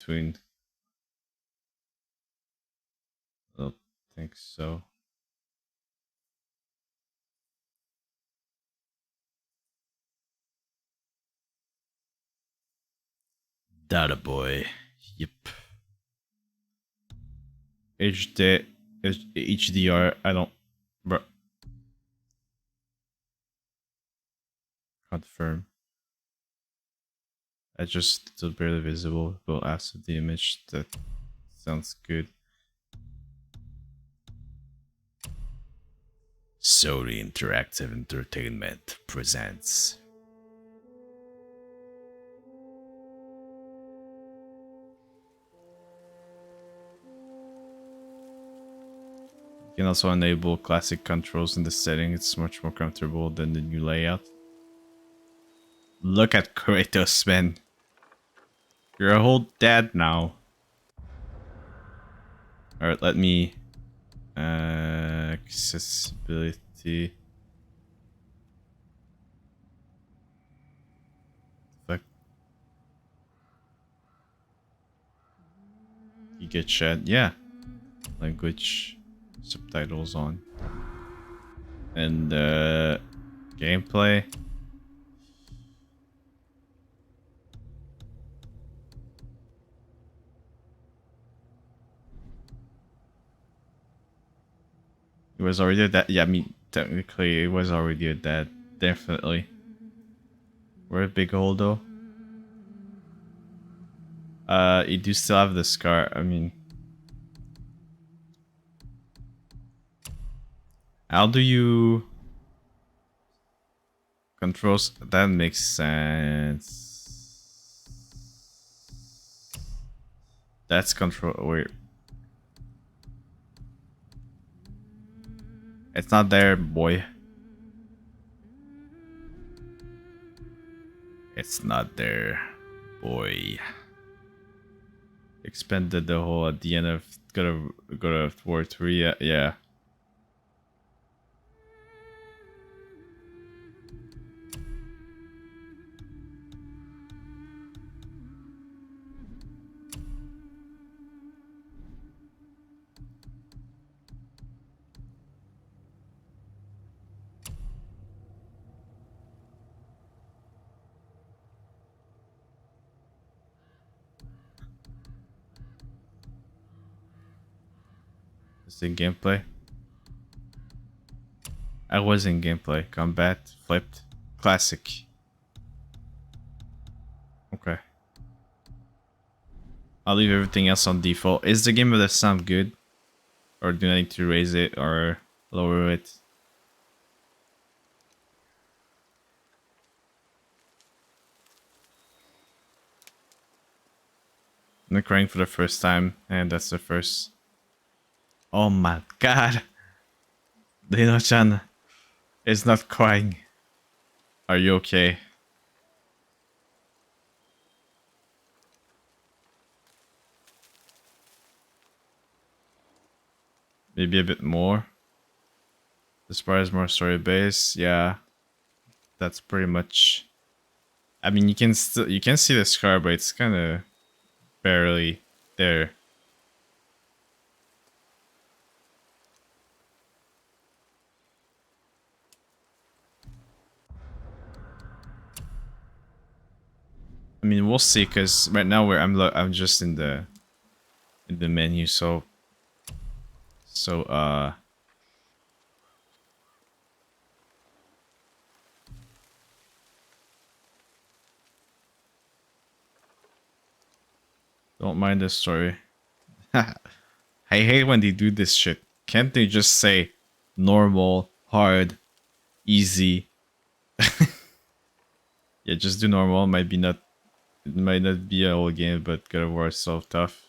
between. I don't think so. Data boy. Yep. HDR. I don't. Bro. Confirm. I just still barely visible. But after the image, that sounds good. Sony Interactive Entertainment presents. You can also enable classic controls in the setting. It's much more comfortable than the new layout. Look at Kratos, man. You're a whole dad now. Alright, let me... accessibility... Fuck. You get chat. Yeah. Language subtitles on. And gameplay. It was already a dad. Yeah, I mean, technically it was already a dad. Definitely. We're a big hole though. You do still have the scar. I mean, how do you control? That makes sense. That's control. Wait, it's not there, boy. It's not there, boy. Expanded the whole at the end of God of War 3. Yeah, yeah. It's in gameplay. I was in gameplay. Combat, flipped, classic. Okay. I'll leave everything else on default. Is the game of the sound good? Or do I need to raise it or lower it? I'm crying for the first time, and that's the first. Oh my god! Dino-chan is not crying. Are you okay? Maybe a bit more. As far as more story base, yeah. That's pretty much. I mean, you can see the scar, but it's kind of barely there. I mean, we'll see, cause right now I'm just in the menu, so don't mind the story. I hate when they do this shit. Can't they just say normal, hard, easy? Yeah, just do normal. It might not be a whole game, but God of War is so tough.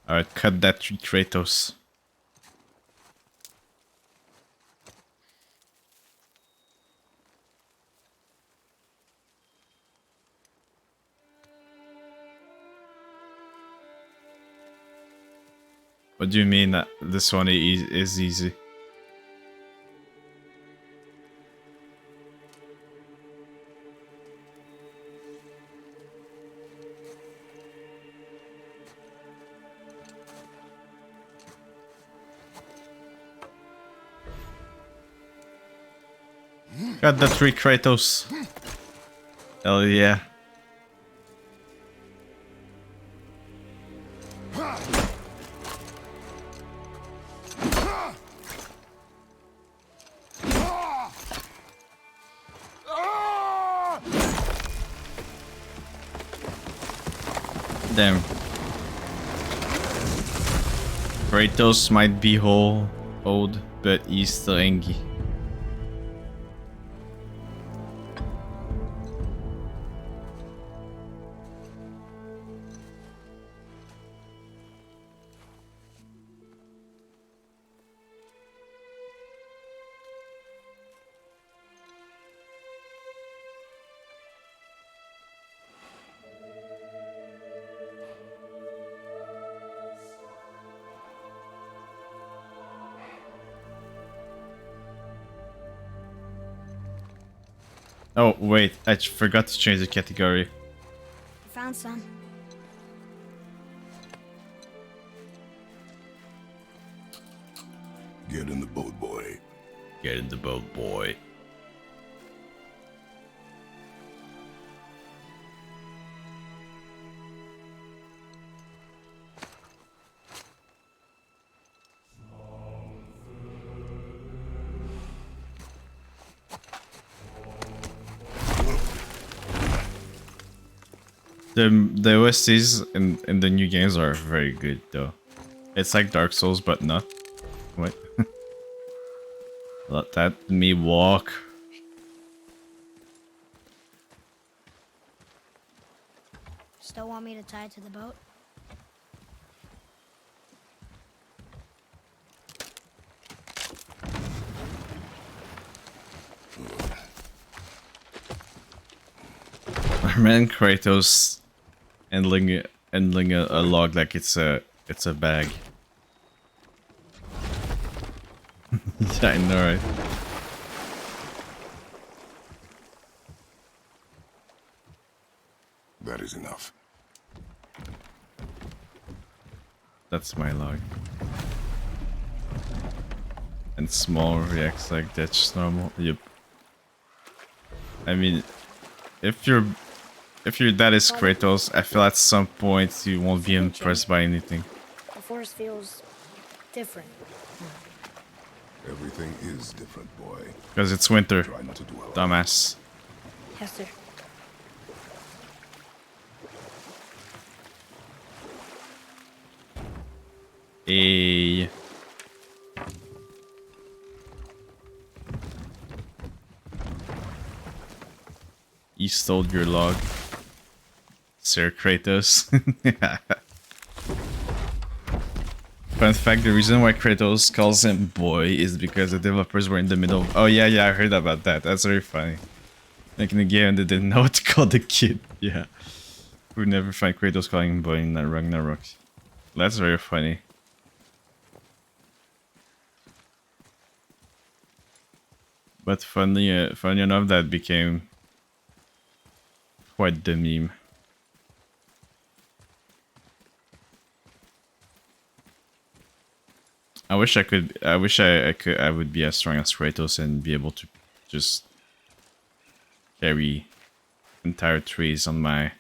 Alright, cut that tree, Kratos. What do you mean that this one is easy? Got the 3 Kratos. Hell yeah. Damn. Kratos might be old, but he's still angry. Oh, wait, I forgot to change the category. I found some. Get in the boat, boy. Get in the boat, boy. The OSTs in the new games are very good though. It's like Dark Souls, but not. What? Let me walk. Still want me to tie it to the boat? Man, Kratos handling a log like it's a bag. Yeah, I know, right? That is enough. That's my log. And small reacts like that's just normal. Yep. I mean, if your dad is Kratos, I feel at some point you won't be impressed by anything. The forest feels different. Everything is different, boy. Because it's winter, Try not to dwell. dumbass. Yes, sir. Hey. You stole your log, Sir Kratos. Fun fact, the reason why Kratos calls him boy is because the developers were in the middle of... Oh yeah, I heard about that. That's very funny. Like in the game, they didn't know what to call the kid. Yeah. We'd never find Kratos calling him boy in Ragnarok. That's very funny. But funny enough, that became quite the meme. I wish I could. I wish I could. I would be as strong as Kratos and be able to just carry entire trees on my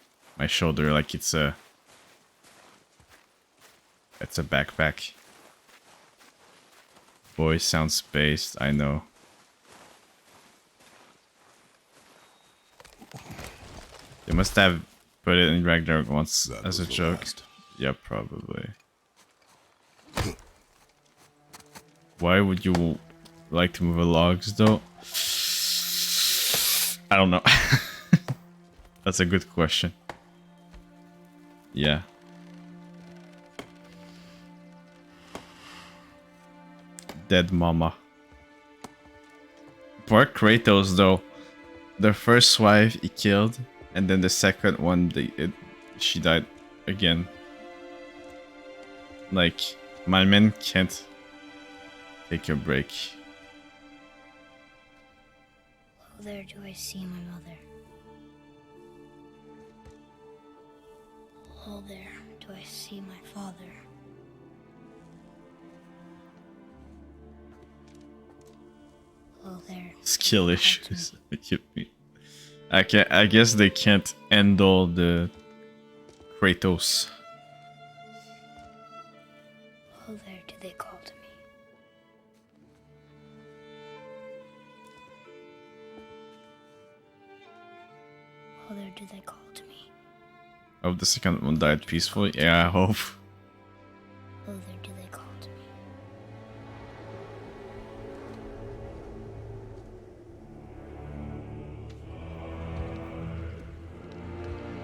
shoulder like it's a backpack. Boy sounds based. I know. They must have put it in Ragnarok once That as a was the joke. last. Yeah, probably. Why would you like to move a logs though? I don't know. That's a good question. Yeah. Dead mama. Poor Kratos though. The first wife he killed, and then the second one she died again. Like, my men can't take a break. Oh, there do I see my mother. Oh, there do I see my father. Oh, there. Skill Call to issues. me. I guess they can't handle the Kratos. Oh, there do they call to me. Oh, there do they call to me. I hope the second one died peacefully. Yeah, I hope. Oh, there do they call to me.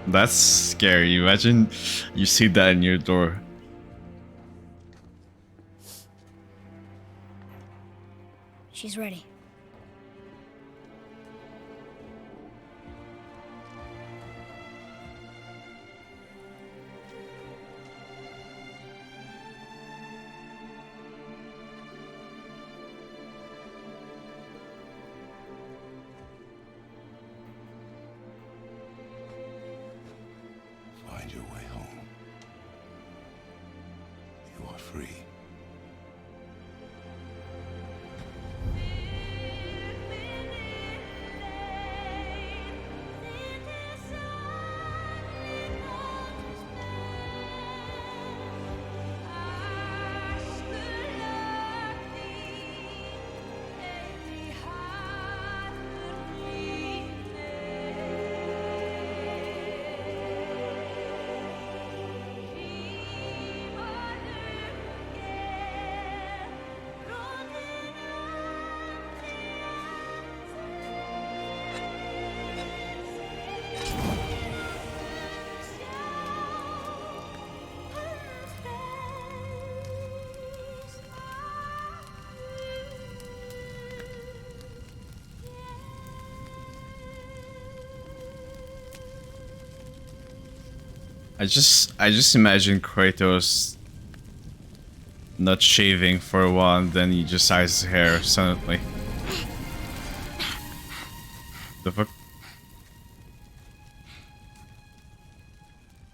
That's scary. Imagine you see that in your door. She's ready. Find your way home. You are free. I just imagine Kratos not shaving for a while and then he just dyes his hair suddenly. The fuck?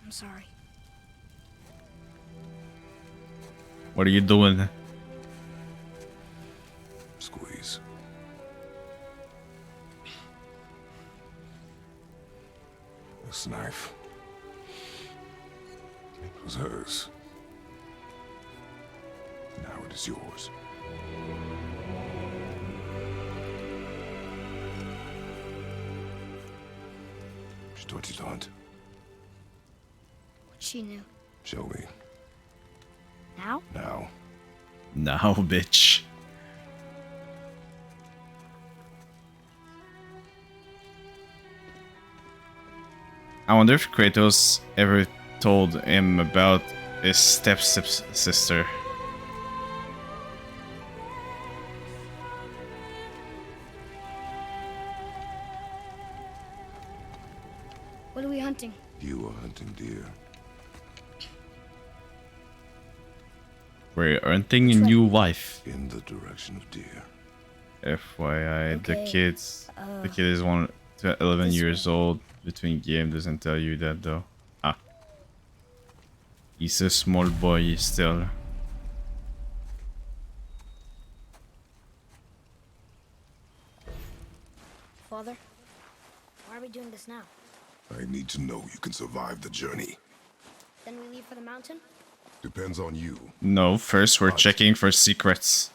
I'm sorry. What are you doing? Squeeze. This knife. It was hers. Now it is yours. Что делать? What she knew. Show me. Now? Now. Now, bitch. I wonder if Kratos ever told him about his step-sister. What are we hunting? You are hunting deer. We're hunting a Which way? new wife. In the direction of deer. FYI, the Okay, kid is 1 to 11 this years way. old. Between game doesn't tell you that though. Ah, he's a small boy still. Father, why are we doing this now? I need to know you can survive the journey. Then we leave for the mountain? Depends on you. No, first we're What? checking for secrets.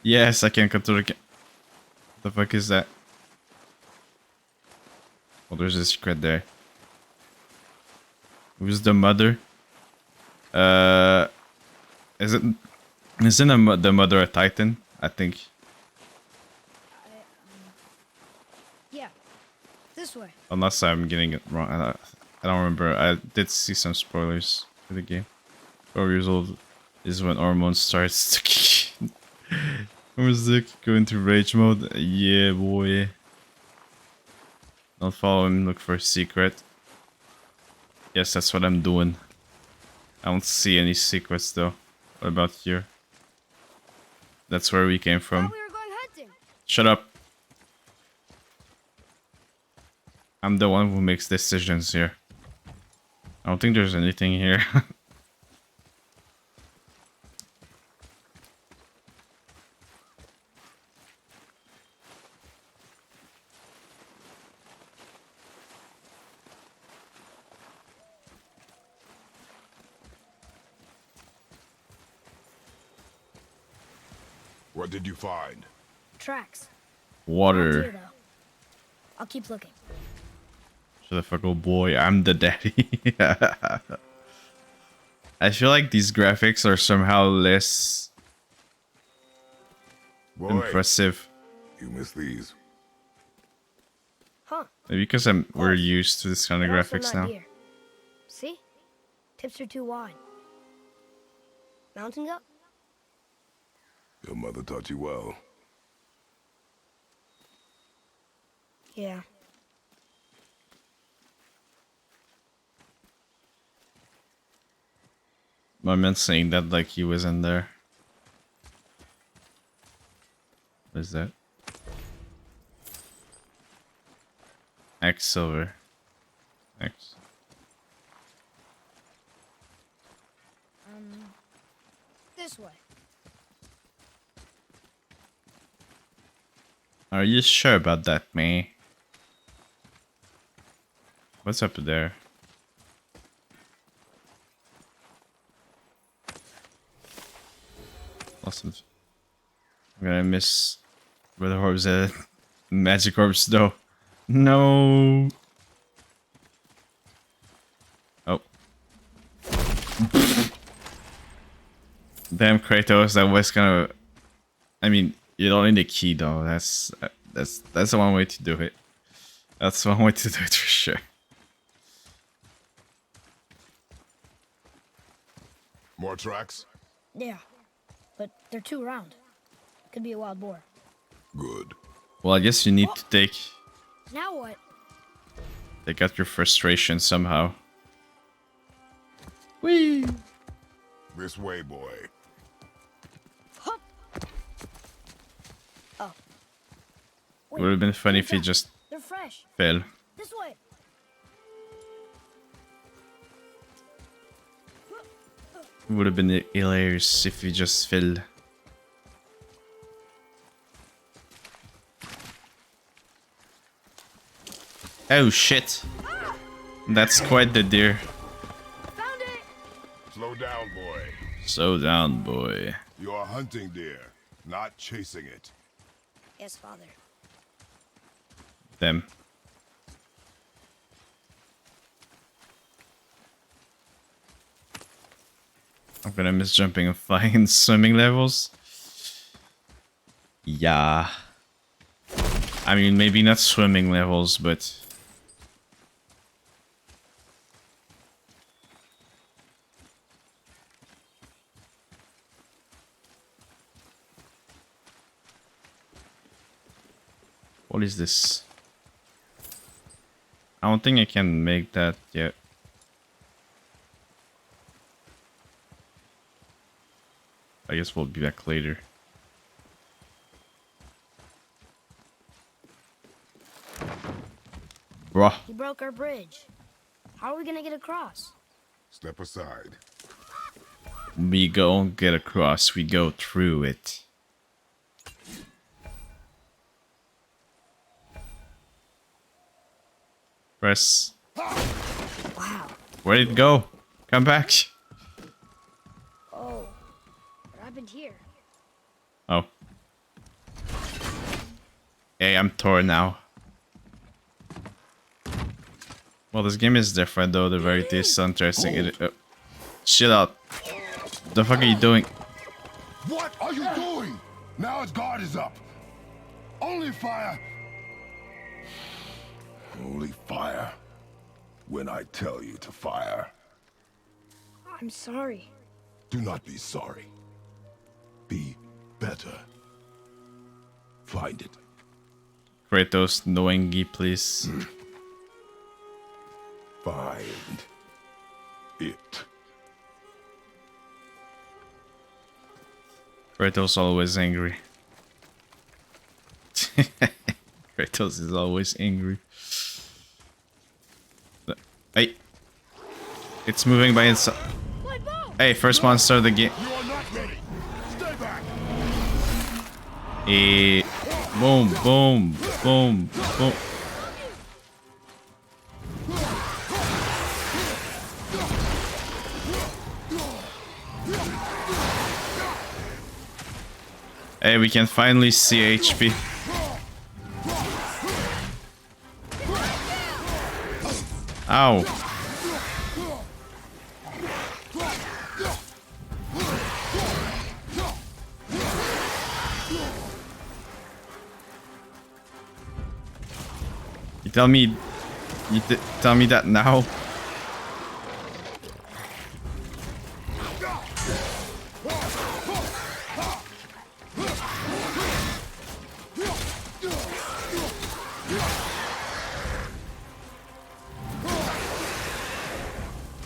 Yes, I can control the. The fuck is that? Oh, there's a secret there. Who's the mother? Is it? Isn't the mother a Titan? I think. Yeah. This way. Unless I'm getting it wrong. I don't remember. I did see some spoilers for the game. 12 years old is when hormones starts to kick in. Hormones go into rage mode. Yeah, boy. Don't follow him, look for a secret. Yes, that's what I'm doing. I don't see any secrets though. What about here? That's where we came from. Thought we were going hunting. Shut up. I'm the one who makes decisions here. I don't think there's anything here. What did you find? Tracks. Not Water. deer, though. I'll keep looking. Shut the fuck, oh boy, I'm the daddy. I feel like these graphics are somehow less Boy, impressive. you missed these. Huh. Maybe because we're used to this kind of But also graphics not now. deer. See? Tips are too wide. Mountain goat? Your mother taught you well. Yeah. My man saying that like he was in there. What is that? X silver. X. This way. Are you sure about that, man? What's up there? Awesome. I'm gonna miss where the orbs at. Magic orbs though. No. Oh. Damn Kratos, that was kind of. I mean, you don't need a key though. That's the one way to do it. That's one way to do it for sure. More tracks? Yeah. But they're too round. Could be a wild boar. Good. Well, I guess you need to take Now what? out your frustration somehow. Whee! This way, boy. Hup. Oh. Wait, Would have been funny if he look, just they're fresh. fell. This way. Would have been hilarious if he just fell. Oh shit! That's quite the deer. Found it. Slow down, boy. Slow down, boy. You are hunting deer, not chasing it. Yes, father. Them. I'm gonna miss jumping and flying in swimming levels. Yeah. I mean, maybe not swimming levels, but... What is this? I don't think I can make that yet. I guess we'll be back later. Bruh. He broke our bridge. How are we gonna get across? Step aside. We don't get across, we go through it. Press. Wow. Where did it go? Come back. Oh. What happened here? Oh. Hey, I'm Thor now. Well, this game is different though. The variety is so interesting. Chill out. The fuck are you doing? What are you doing? Now his guard is up. Only fire. Only fire. When I tell you to fire. I'm sorry. Do not be sorry. Be better. Find it. Kratos, knowingy, please. Find it. Kratos always angry. Kratos is always angry. Hey. It's moving by itself. Hey, first monster of the game. You are not ready. Stay back. Eh, boom, boom, boom, boom. Hey, we can finally see HP. Ow. You tell me... tell me that now?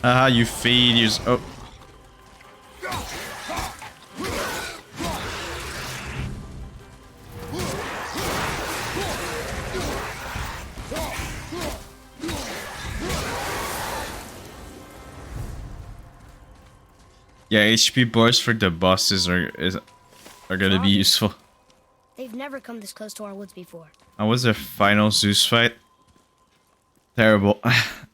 Ah, you failures. Oh. Yeah, HP bars for the bosses are gonna be useful. They've never come this close to our woods before. How was the final Zeus fight? Terrible.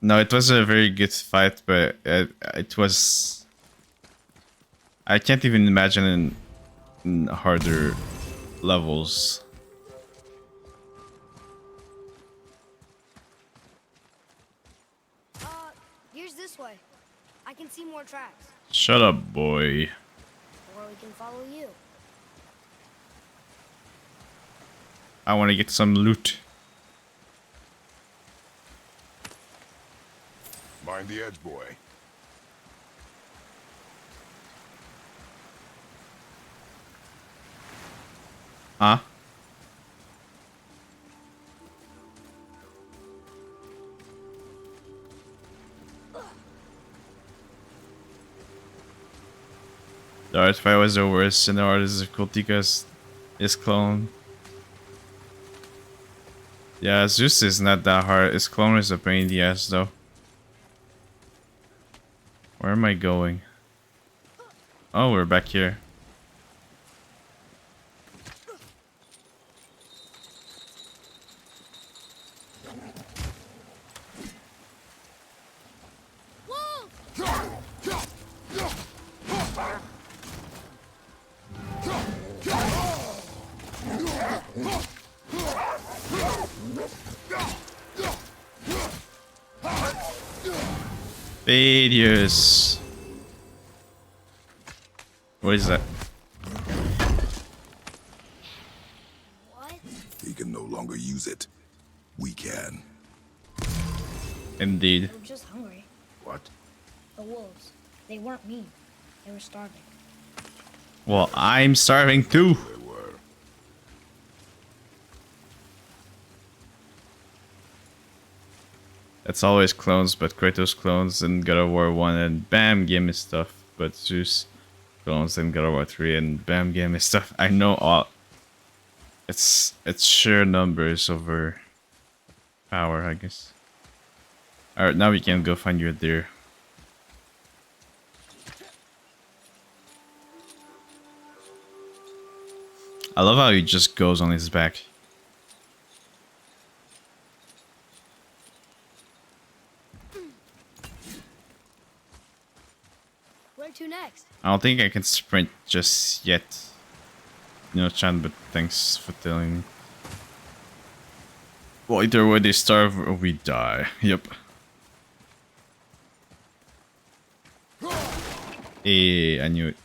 No, it was a very good fight, but it was... I can't even imagine in harder levels. Here's this way. I can see more tracks. Shut up, boy. Or we can follow you. I want to get some loot. Mind the edge, boy. Huh? The art fight was the worst in the hardest difficulty because his clone. Yeah, Zeus is not that hard. His clone is a pain in the ass though. Where am I going? Oh, we're back here. Failures. What is that? What? He can no longer use it. We can. Indeed. They were just hungry. What? The wolves. They weren't mean. They were starving. Well, I'm starving too. They were. It's always clones, but Kratos clones in God of War 1 and bam, game is stuff. But Zeus clones in God of War 3 and bam, game is stuff. I know all. It's sheer numbers over power, I guess. Alright, now we can go find your deer. I love how he just goes on his back. Where to next? I don't think I can sprint just yet. No, Chan, but thanks for telling me. Well, either way, they starve or we die. Yep. Hey, I knew it.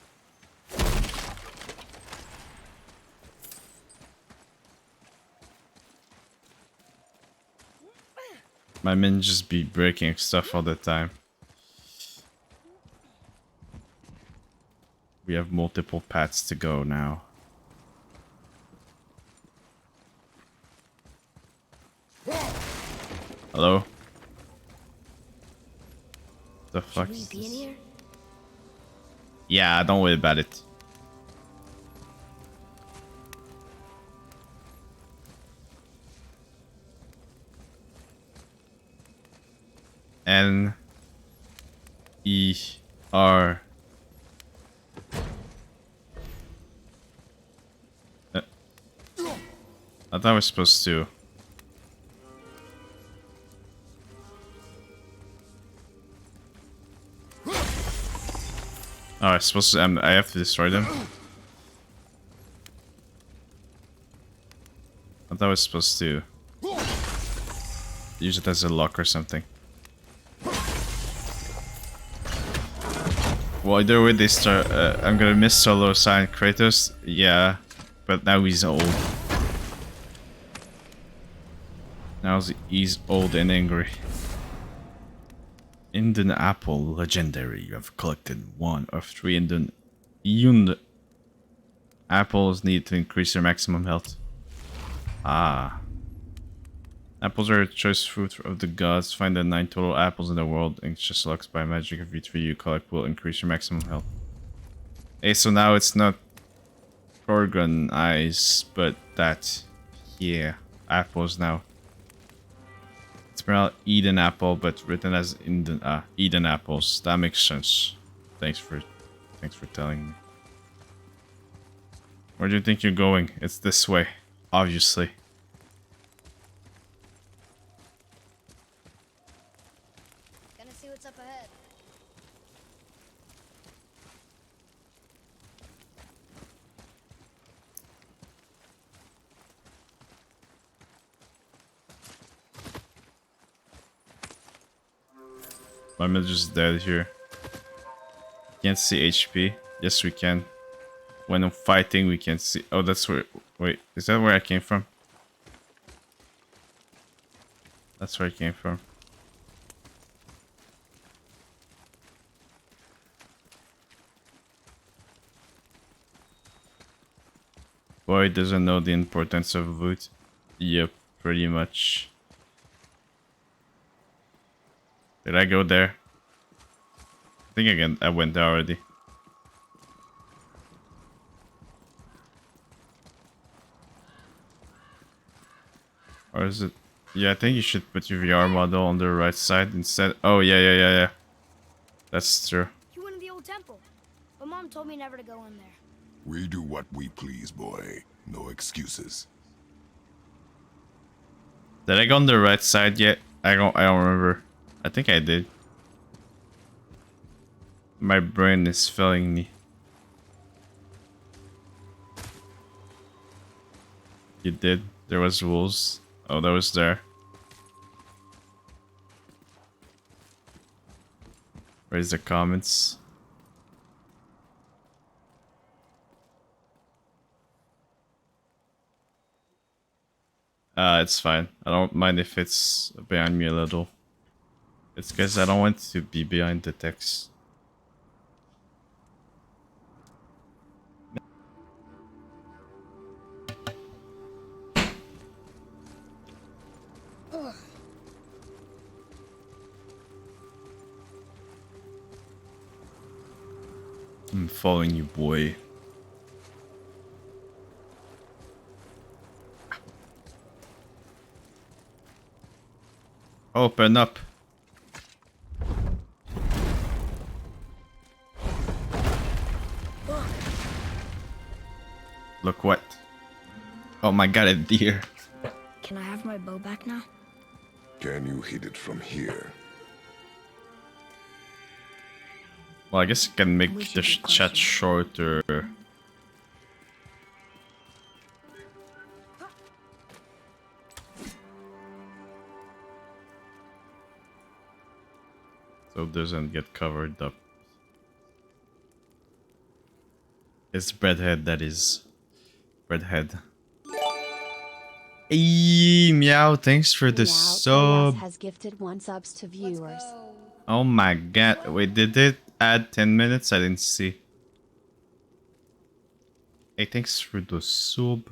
My men just be breaking stuff all the time. We have multiple paths to go now. Hello? The fuck? Should we Is be in this? here? Yeah, don't worry about it. N E R. I thought I was supposed to. Oh, I supposed to. I have to destroy them. I thought I was supposed to use it as a lock or something. Well, either way they start... I'm gonna miss Solo Silent Kratos. Yeah, but now he's old. Now he's old and angry. Indian Apple Legendary. You have collected 1 of 3 Indian apples need to increase your maximum health. Ah. Apples are a choice fruit of the gods. Find the 9 total apples in the world and just locks by magic. Every 3 you collect will increase your maximum health. Hey, so now it's not Gorgon eyes, but that. Yeah, apples now. It's spelled Eden apple, but written as Eden apples. That makes sense. Thanks for telling me. Where do you think you're going? It's this way, obviously. Gonna see what's up ahead. My mid just dead here. Can't see HP. Yes, we can. When I'm fighting, we can see. Oh, that's where. Wait, is that where I came from? That's where I came from. Boy doesn't know the importance of loot. Yep, pretty much. Did I go there? I think I went there already. Or is it? Yeah, I think you should put your VR model on the right side instead. Oh, yeah. That's true. You went to the old temple, but Mom told me never to go in there. We do what we please, boy. No excuses. Did I go on the right side yet? I don't remember. I think I did. My brain is failing me. You did. There was wolves. Oh, that was there. Where's the comments? It's fine. I don't mind if it's behind me a little. It's because I don't want to be behind the text. I'm following you, boy. Open up. Look what? Oh my god, a deer. Can I have my bow back now? Can you hit it from here? Well, I guess you can make We the should be chat closer. shorter. So it doesn't get covered up. It's Breadhead, that is. Breadhead. Hey, Meow, thanks for the Meow sub. has gifted 1 subs to viewers. Oh my god. Wait, did it add 10 minutes? I didn't see. Hey, thanks for the sub.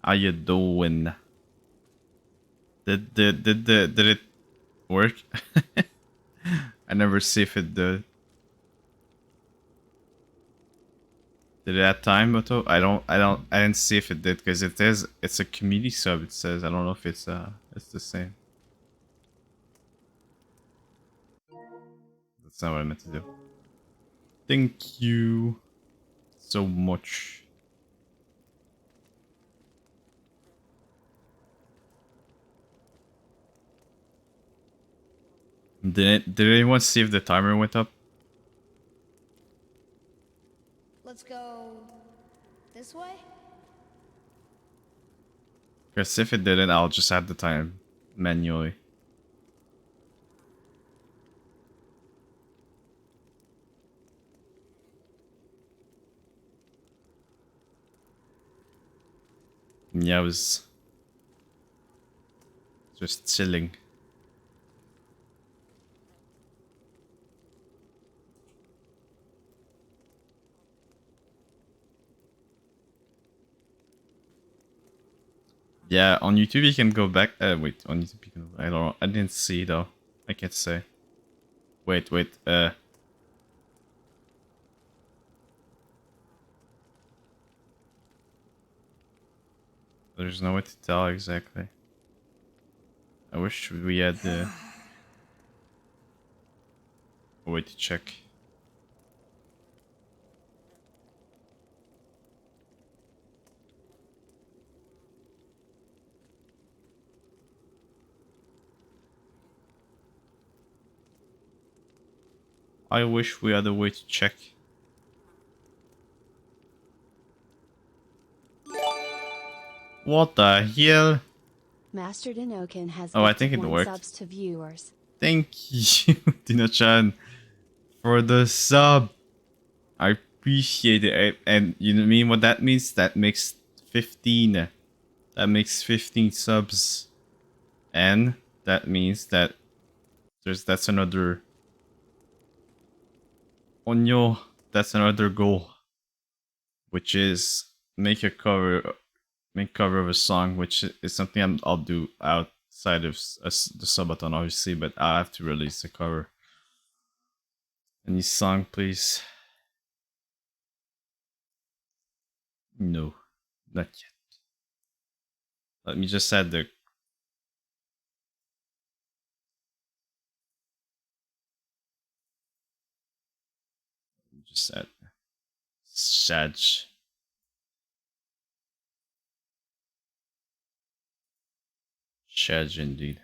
How you doing? Did it work? I never see if it did. Did it add time, Moto? I didn't see if it did because it's a community sub. It says I don't know if it's the same. That's not what I meant to do. Thank you so much. Did anyone see if the timer went up? Let's go This way? Because if it didn't, I'll just add the time manually. Yeah, I was just chilling. Yeah, on YouTube you can go back. Wait, on YouTube you can. I don't know. I didn't see though. I can't say. Wait. There's no way to tell exactly. I wish we had a way to check. I wish we had a way to check. What the hell? Master Denokin has Oh, I gifted think it 1 worked. subs to viewers. Thank you, Tina-chan, for the sub. I appreciate it. And you know what I mean? What that means? That makes 15. That makes 15 subs. And that means that that's another Onyo. That's another goal. Which is make cover of a song, which is something I'll do outside of the subathon, obviously, but I have to release a cover. Any song, please? No, not yet. Let me just add the. Just add Shaj. Shaj indeed.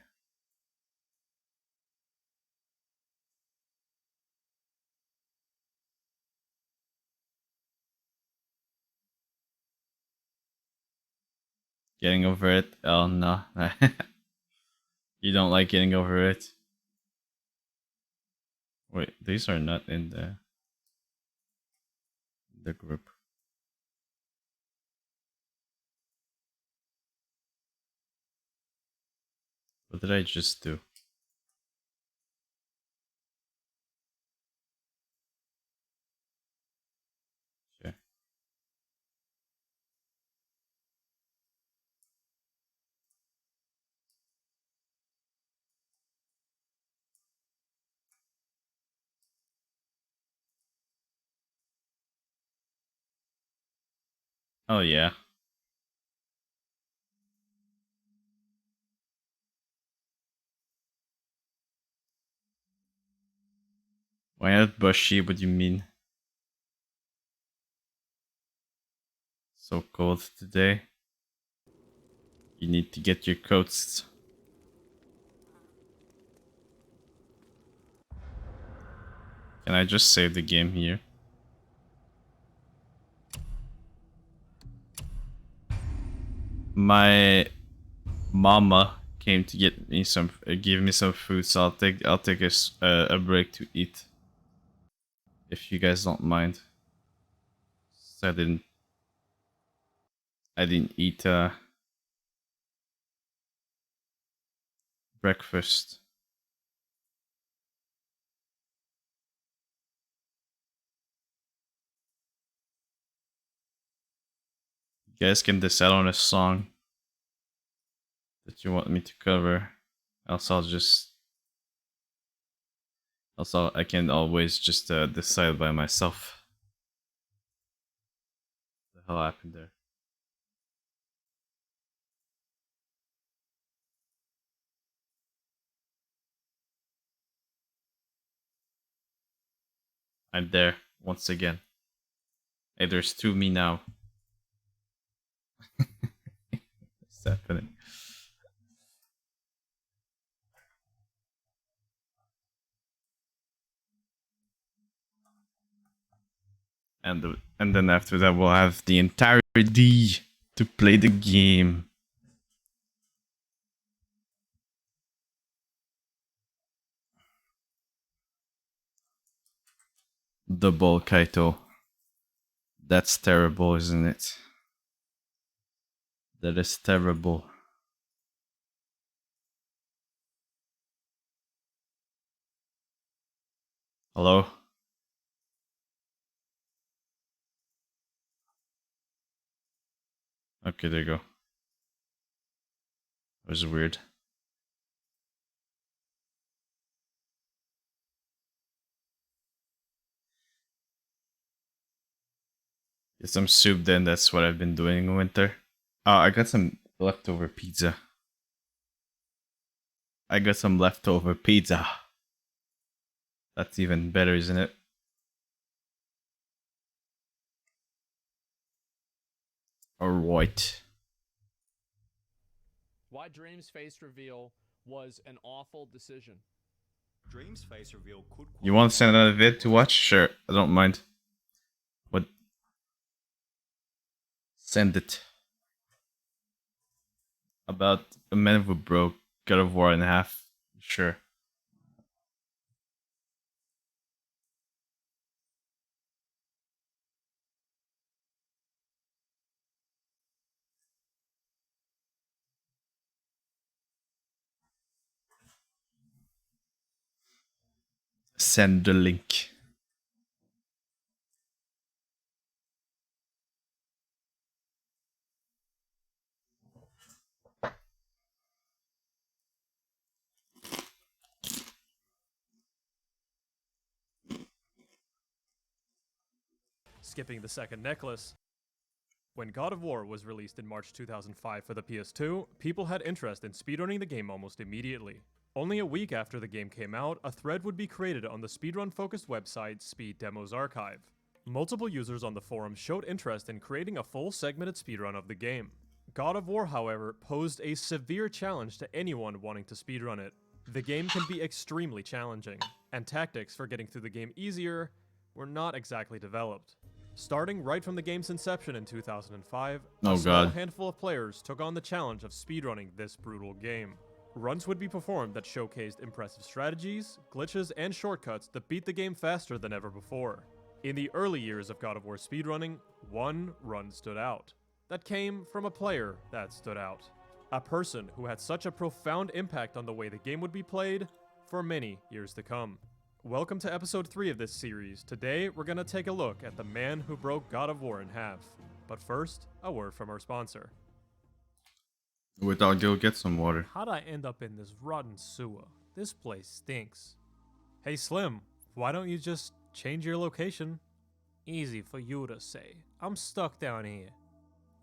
Getting over it? Oh no. You don't like getting over it? Wait, these are not in the group. What did I just do? Okay. Oh yeah. Why not bushy? What do you mean? So cold today. You need to get your coats. Can I just save the game here? My mama came to get me some, give me some food, so I'll take a break to eat, if you guys don't mind. So I didn't eat breakfast. You guys can decide on a song that you want me to cover. Else I'll just. Also, I can always just decide by myself. What the hell happened there? I'm there once again. Hey, there's two me now. What's happening? and then after that we'll have the entirety to play the game. Double Kaito. That's terrible, isn't it? That is terrible. Hello? Okay, there you go. That was weird. Get some soup then, that's what I've been doing in winter. Oh, I got some leftover pizza. That's even better, isn't it? Alright. Why Dream's face reveal was an awful decision. Dream's face reveal could. You want to send another vid to watch? Sure, I don't mind. But send it. About a man who broke God of War in half. Sure. Send the link. Skipping the second necklace. When God of War was released in March 2005 for the PS2, people had interest in speedrunning the game almost immediately. Only a week after the game came out, a thread would be created on the speedrun-focused website Speed Demos Archive. Multiple users on the forum showed interest in creating a full segmented speedrun of the game. God of War, however, posed a severe challenge to anyone wanting to speedrun it. The game can be extremely challenging, and tactics for getting through the game easier were not exactly developed. Starting right from the game's inception in 2005, a small handful of players took on the challenge of speedrunning this brutal game. Runs would be performed that showcased impressive strategies, glitches, and shortcuts that beat the game faster than ever before. In the early years of God of War speedrunning, one run stood out. That came from a player that stood out. A person who had such a profound impact on the way the game would be played for many years to come. Welcome to episode 3 of this series. Today, we're gonna take a look at the man who broke God of War in half. But first, a word from our sponsor. Wait, I'll go get some water. How'd I end up in this rotten sewer? This place stinks. Hey Slim, why don't you just change your location? Easy for you to say. I'm stuck down here.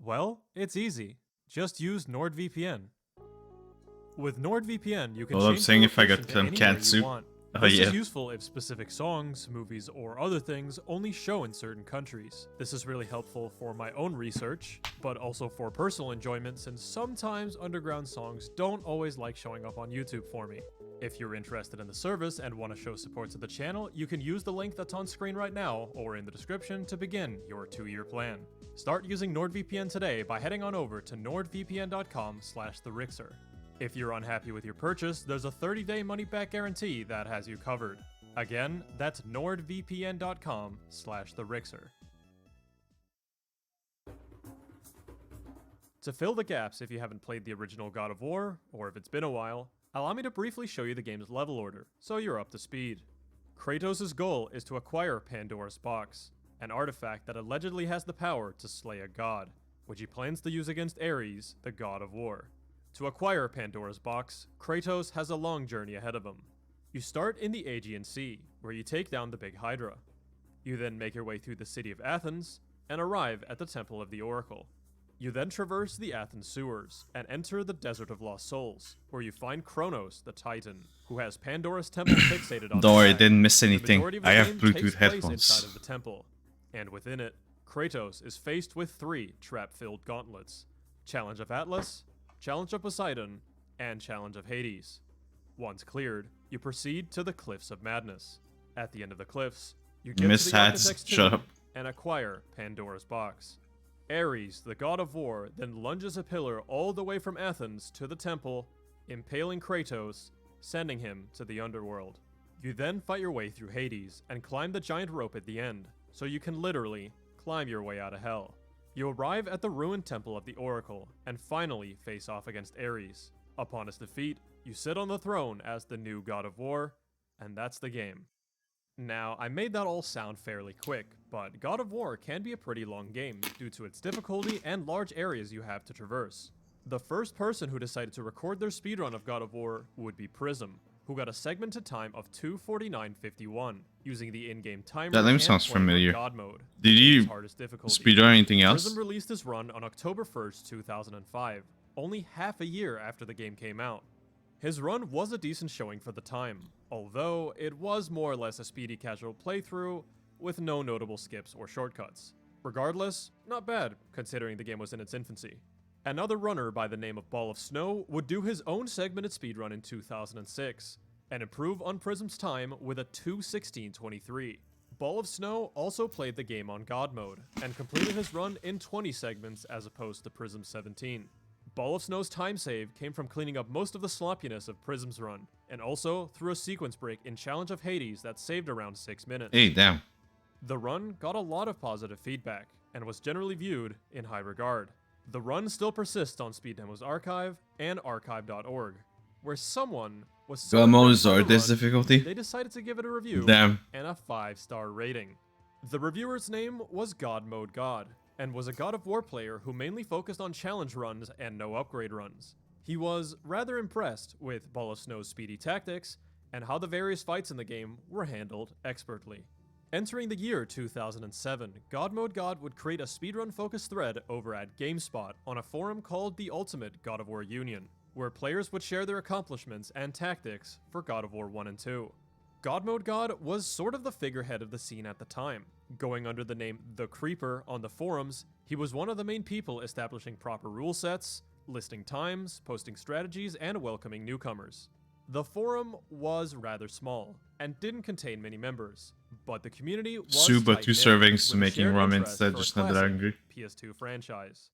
Well, it's easy. Just use NordVPN. With NordVPN, you can Well, I'm change saying your if I location got to some anywhere cat you soup. want. Oh, This yeah. is useful if specific songs, movies, or other things only show in certain countries. This is really helpful for my own research, but also for personal enjoyment since sometimes underground songs don't always like showing up on YouTube for me. If you're interested in the service and want to show support to the channel, you can use the link that's on screen right now or in the description to begin your 2-year plan. Start using NordVPN today by heading on over to nordvpn.com/therixer. If you're unhappy with your purchase, there's a 30-day money-back guarantee that has you covered. Again, that's nordvpn.com/therixer. To fill the gaps if you haven't played the original God of War, or if it's been a while, allow me to briefly show you the game's level order, so you're up to speed. Kratos' goal is to acquire Pandora's Box, an artifact that allegedly has the power to slay a god, which he plans to use against Ares, the god of war. To acquire Pandora's Box, Kratos has a long journey ahead of him. You start in the Aegean Sea, where you take down the Big Hydra. You then make your way through the city of Athens, and arrive at the Temple of the Oracle. You then traverse the Athens sewers, and enter the Desert of Lost Souls, where you find Kronos, the Titan, who has Pandora's Temple fixated on Don't worry, I his back. didn't miss The anything. majority of the I have game Bluetooth takes place headphones. inside of the temple, and within it, Kratos is faced with 3 trap-filled gauntlets: Challenge of Atlas, Challenge of Poseidon, and Challenge of Hades. Once cleared, you proceed to the Cliffs of Madness. At the end of the cliffs, you get Miss to the Hats, Architect's shut tomb, up. and acquire Pandora's box. Ares, the god of war, then lunges a pillar all the way from Athens to the temple, impaling Kratos, sending him to the underworld. You then fight your way through Hades and climb the giant rope at the end, so you can literally climb your way out of hell. You arrive at the ruined temple of the Oracle, and finally face off against Ares. Upon his defeat, you sit on the throne as the new god of war, and that's the game. Now, I made that all sound fairly quick, but God of War can be a pretty long game due to its difficulty and large areas you have to traverse. The first person who decided to record their speedrun of God of War would be Prism, who got a segmented time of 2:49:51, using the in-game timer That name and sounds playing on familiar. God mode. Did His you hardest difficulty. speedrun anything else? Prism released his run on October 1st, 2005, only half a year after the game came out. His run was a decent showing for the time, although it was more or less a speedy casual playthrough with no notable skips or shortcuts. Regardless, not bad, considering the game was in its infancy. Another runner by the name of Ball of Snow would do his own segmented speedrun in 2006, and improve on Prism's time with a 2:16:23. Ball of Snow also played the game on God mode, and completed his run in 20 segments as opposed to Prism's 17. Ball of Snow's time save came from cleaning up most of the sloppiness of Prism's run, and also through a sequence break in Challenge of Hades that saved around 6 minutes. Hey, damn. The run got a lot of positive feedback, and was generally viewed in high regard. The run still persists on Speed Demo's archive and archive.org, where someone was so God mode impressed is by the hard, this run, difficulty? they decided to give it a review Damn. and a 5-star rating. The reviewer's name was God Mode God, and was a God of War player who mainly focused on challenge runs and no upgrade runs. He was rather impressed with Ball of Snow's speedy tactics, and how the various fights in the game were handled expertly. Entering the year 2007, God Mode God would create a speedrun-focused thread over at GameSpot on a forum called the Ultimate God of War Union, where players would share their accomplishments and tactics for God of War 1 and 2. God Mode God was sort of the figurehead of the scene at the time. Going under the name The Creeper on the forums, he was one of the main people establishing proper rule sets, listing times, posting strategies, and welcoming newcomers. The forum was rather small, and didn't contain many members, but the community was Suba, 2 tight-knit, servings to with a making shared ramen interest instead, for a just not that classic angry. PS2 franchise.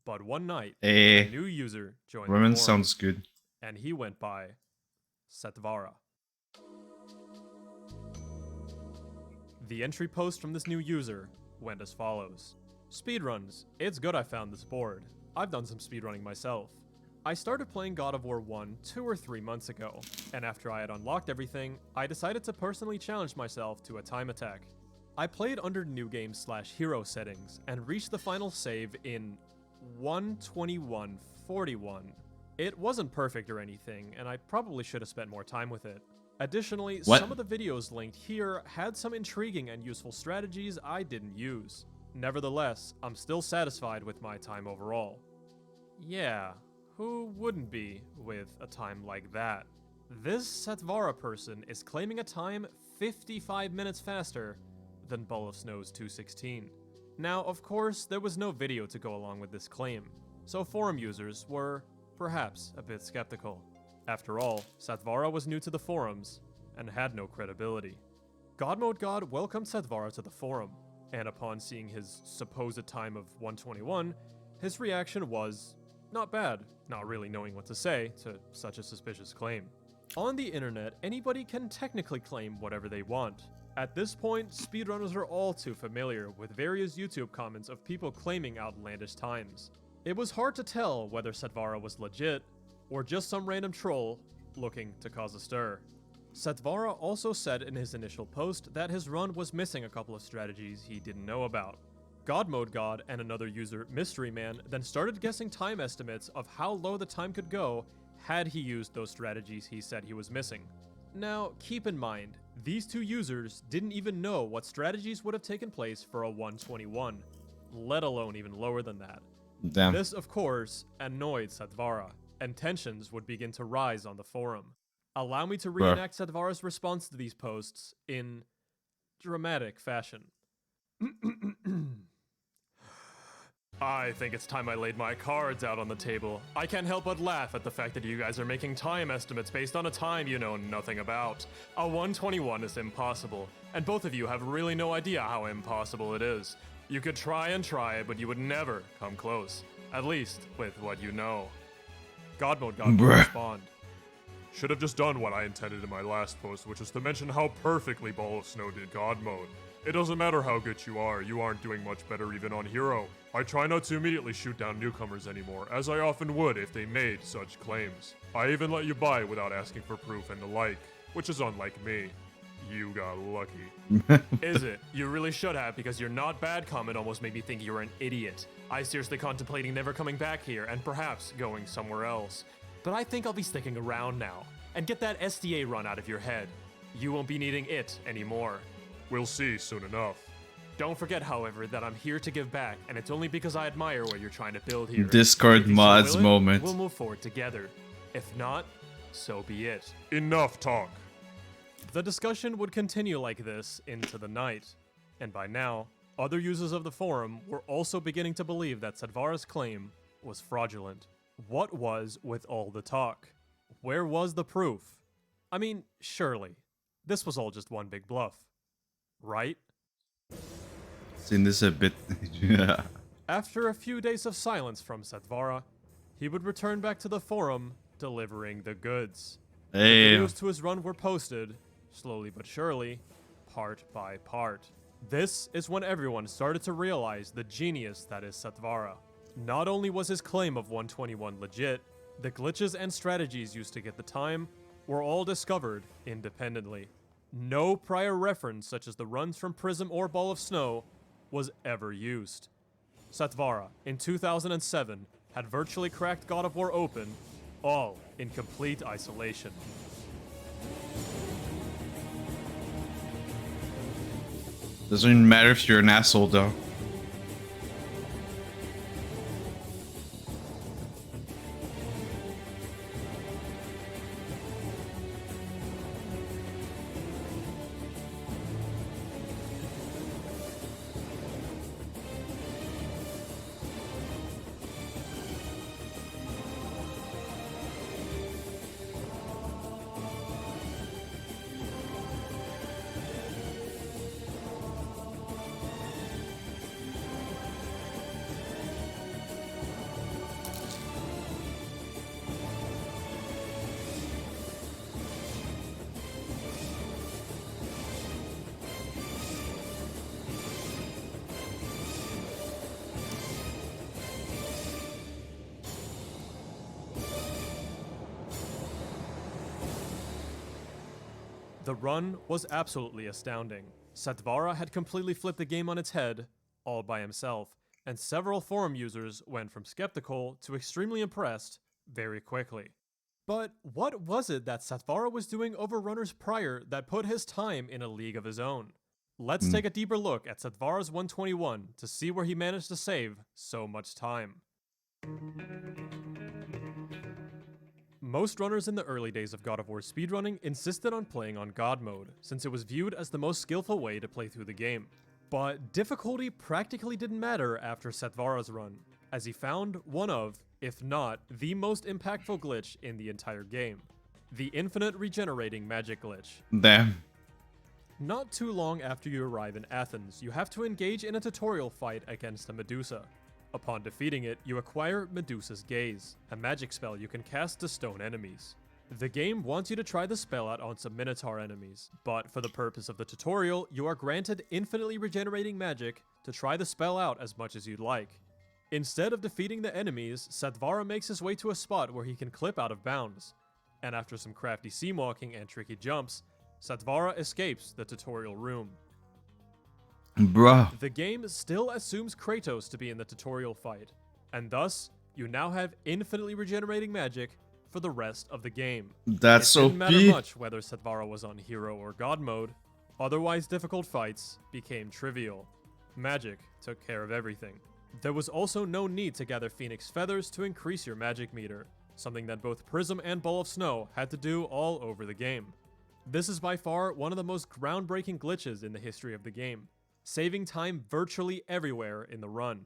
But one night, Eh, a new user joined the ramen forum, sounds good. and he went by Satvara. The entry post from this new user went as follows. Speedruns. It's good I found this board. I've done some speedrunning myself. I started playing God of War 1 2 or 3 months ago, and after I had unlocked everything, I decided to personally challenge myself to a time attack. I played under New Game / Hero settings, and reached the final save in 1:21:41. It wasn't perfect or anything, and I probably should have spent more time with it. Additionally, What? some of the videos linked here had some intriguing and useful strategies I didn't use. Nevertheless, I'm still satisfied with my time overall. Yeah, who wouldn't be with a time like that? This Satvara person is claiming a time 55 minutes faster than Ball of Snow's 2:16. Now, of course, there was no video to go along with this claim, so forum users were perhaps a bit skeptical. After all, Satvara was new to the forums and had no credibility. God Mode God welcomed Satvara to the forum, and upon seeing his supposed time of 1:21, his reaction was not bad, not really knowing what to say to such a suspicious claim. On the internet, anybody can technically claim whatever they want. At this point, speedrunners are all too familiar with various YouTube comments of people claiming outlandish times. It was hard to tell whether Satvara was legit, or just some random troll looking to cause a stir. Satvara also said in his initial post that his run was missing a couple of strategies he didn't know about. God Mode God and another user, Mystery Man, then started guessing time estimates of how low the time could go had he used those strategies he said he was missing. Now, keep in mind, these two users didn't even know what strategies would have taken place for a 1:21, let alone even lower than that. Damn. This, of course, annoyed Satvara, and tensions would begin to rise on the forum. Allow me to reenact Satvara's response to these posts in dramatic fashion. I think it's time I laid my cards out on the table. I can't help but laugh at the fact that you guys are making time estimates based on a time you know nothing about. A 121 is impossible, and both of you have really no idea how impossible it is. You could try and try, but you would never come close. At least, with what you know. God Mode got to Bruh. respond. Should have just done what I intended in my last post, which is to mention how perfectly Ball of Snow did God Mode. It doesn't matter how good you aren't doing much better even on Hero. I try not to immediately shoot down newcomers anymore, as I often would if they made such claims. I even let you buy without asking for proof and the like, which is unlike me. You got lucky. Is it? You really should have, because your not bad comment almost made me think you were an idiot. I seriously contemplating never coming back here and perhaps going somewhere else. But I think I'll be sticking around now, and get that SDA run out of your head. You won't be needing it anymore. We'll see soon enough. Don't forget, however, that I'm here to give back, and it's only because I admire what you're trying to build here. Discord If you so mods will it, moment. We'll move forward together. If not, so be it. Enough talk. The discussion would continue like this into the night, and by now, other users of the forum were also beginning to believe that Sadvara's claim was fraudulent. What was with all the talk? Where was the proof? I mean, surely, this was all just one big bluff. Right? Seen this a bit. Yeah. After a few days of silence from Satvara, he would return back to the forum, delivering the goods. Hey. Videos to his run were posted, slowly but surely, part by part. This is when everyone started to realize the genius that is Satvara. Not only was his claim of 121 legit, the glitches and strategies used to get the time were all discovered independently. No prior reference, such as the runs from Prism or Ball of Snow, was ever used. Satvara, in 2007, had virtually cracked God of War open, all in complete isolation. Doesn't even matter if you're an asshole, though. The run was absolutely astounding. Satvara had completely flipped the game on its head, all by himself, and several forum users went from skeptical to extremely impressed very quickly. But what was it that Satvara was doing over runners prior that put his time in a league of his own? Let's take a deeper look at Satvara's 121 to see where he managed to save so much time. Most runners in the early days of God of War speedrunning insisted on playing on God mode, since it was viewed as the most skillful way to play through the game. But difficulty practically didn't matter after Satvara's run, as he found one of, if not the most impactful glitch in the entire game: the infinite regenerating magic glitch. Damn. Not too long after you arrive in Athens, you have to engage in a tutorial fight against a Medusa. Upon defeating it, you acquire Medusa's Gaze, a magic spell you can cast to stone enemies. The game wants you to try the spell out on some Minotaur enemies, but for the purpose of the tutorial, you are granted infinitely regenerating magic to try the spell out as much as you'd like. Instead of defeating the enemies, Satvara makes his way to a spot where he can clip out of bounds, and after some crafty seam walking and tricky jumps, Satvara escapes the tutorial room. Bruh. The game still assumes Kratos to be in the tutorial fight, and thus, you now have infinitely regenerating magic for the rest of the game. That's It didn't matter OP. much whether Satvara was on Hero or God mode, otherwise difficult fights became trivial. Magic took care of everything. There was also no need to gather Phoenix Feathers to increase your magic meter, something that both Prism and Ball of Snow had to do all over the game. This is by far one of the most groundbreaking glitches in the history of the game, saving time virtually everywhere in the run.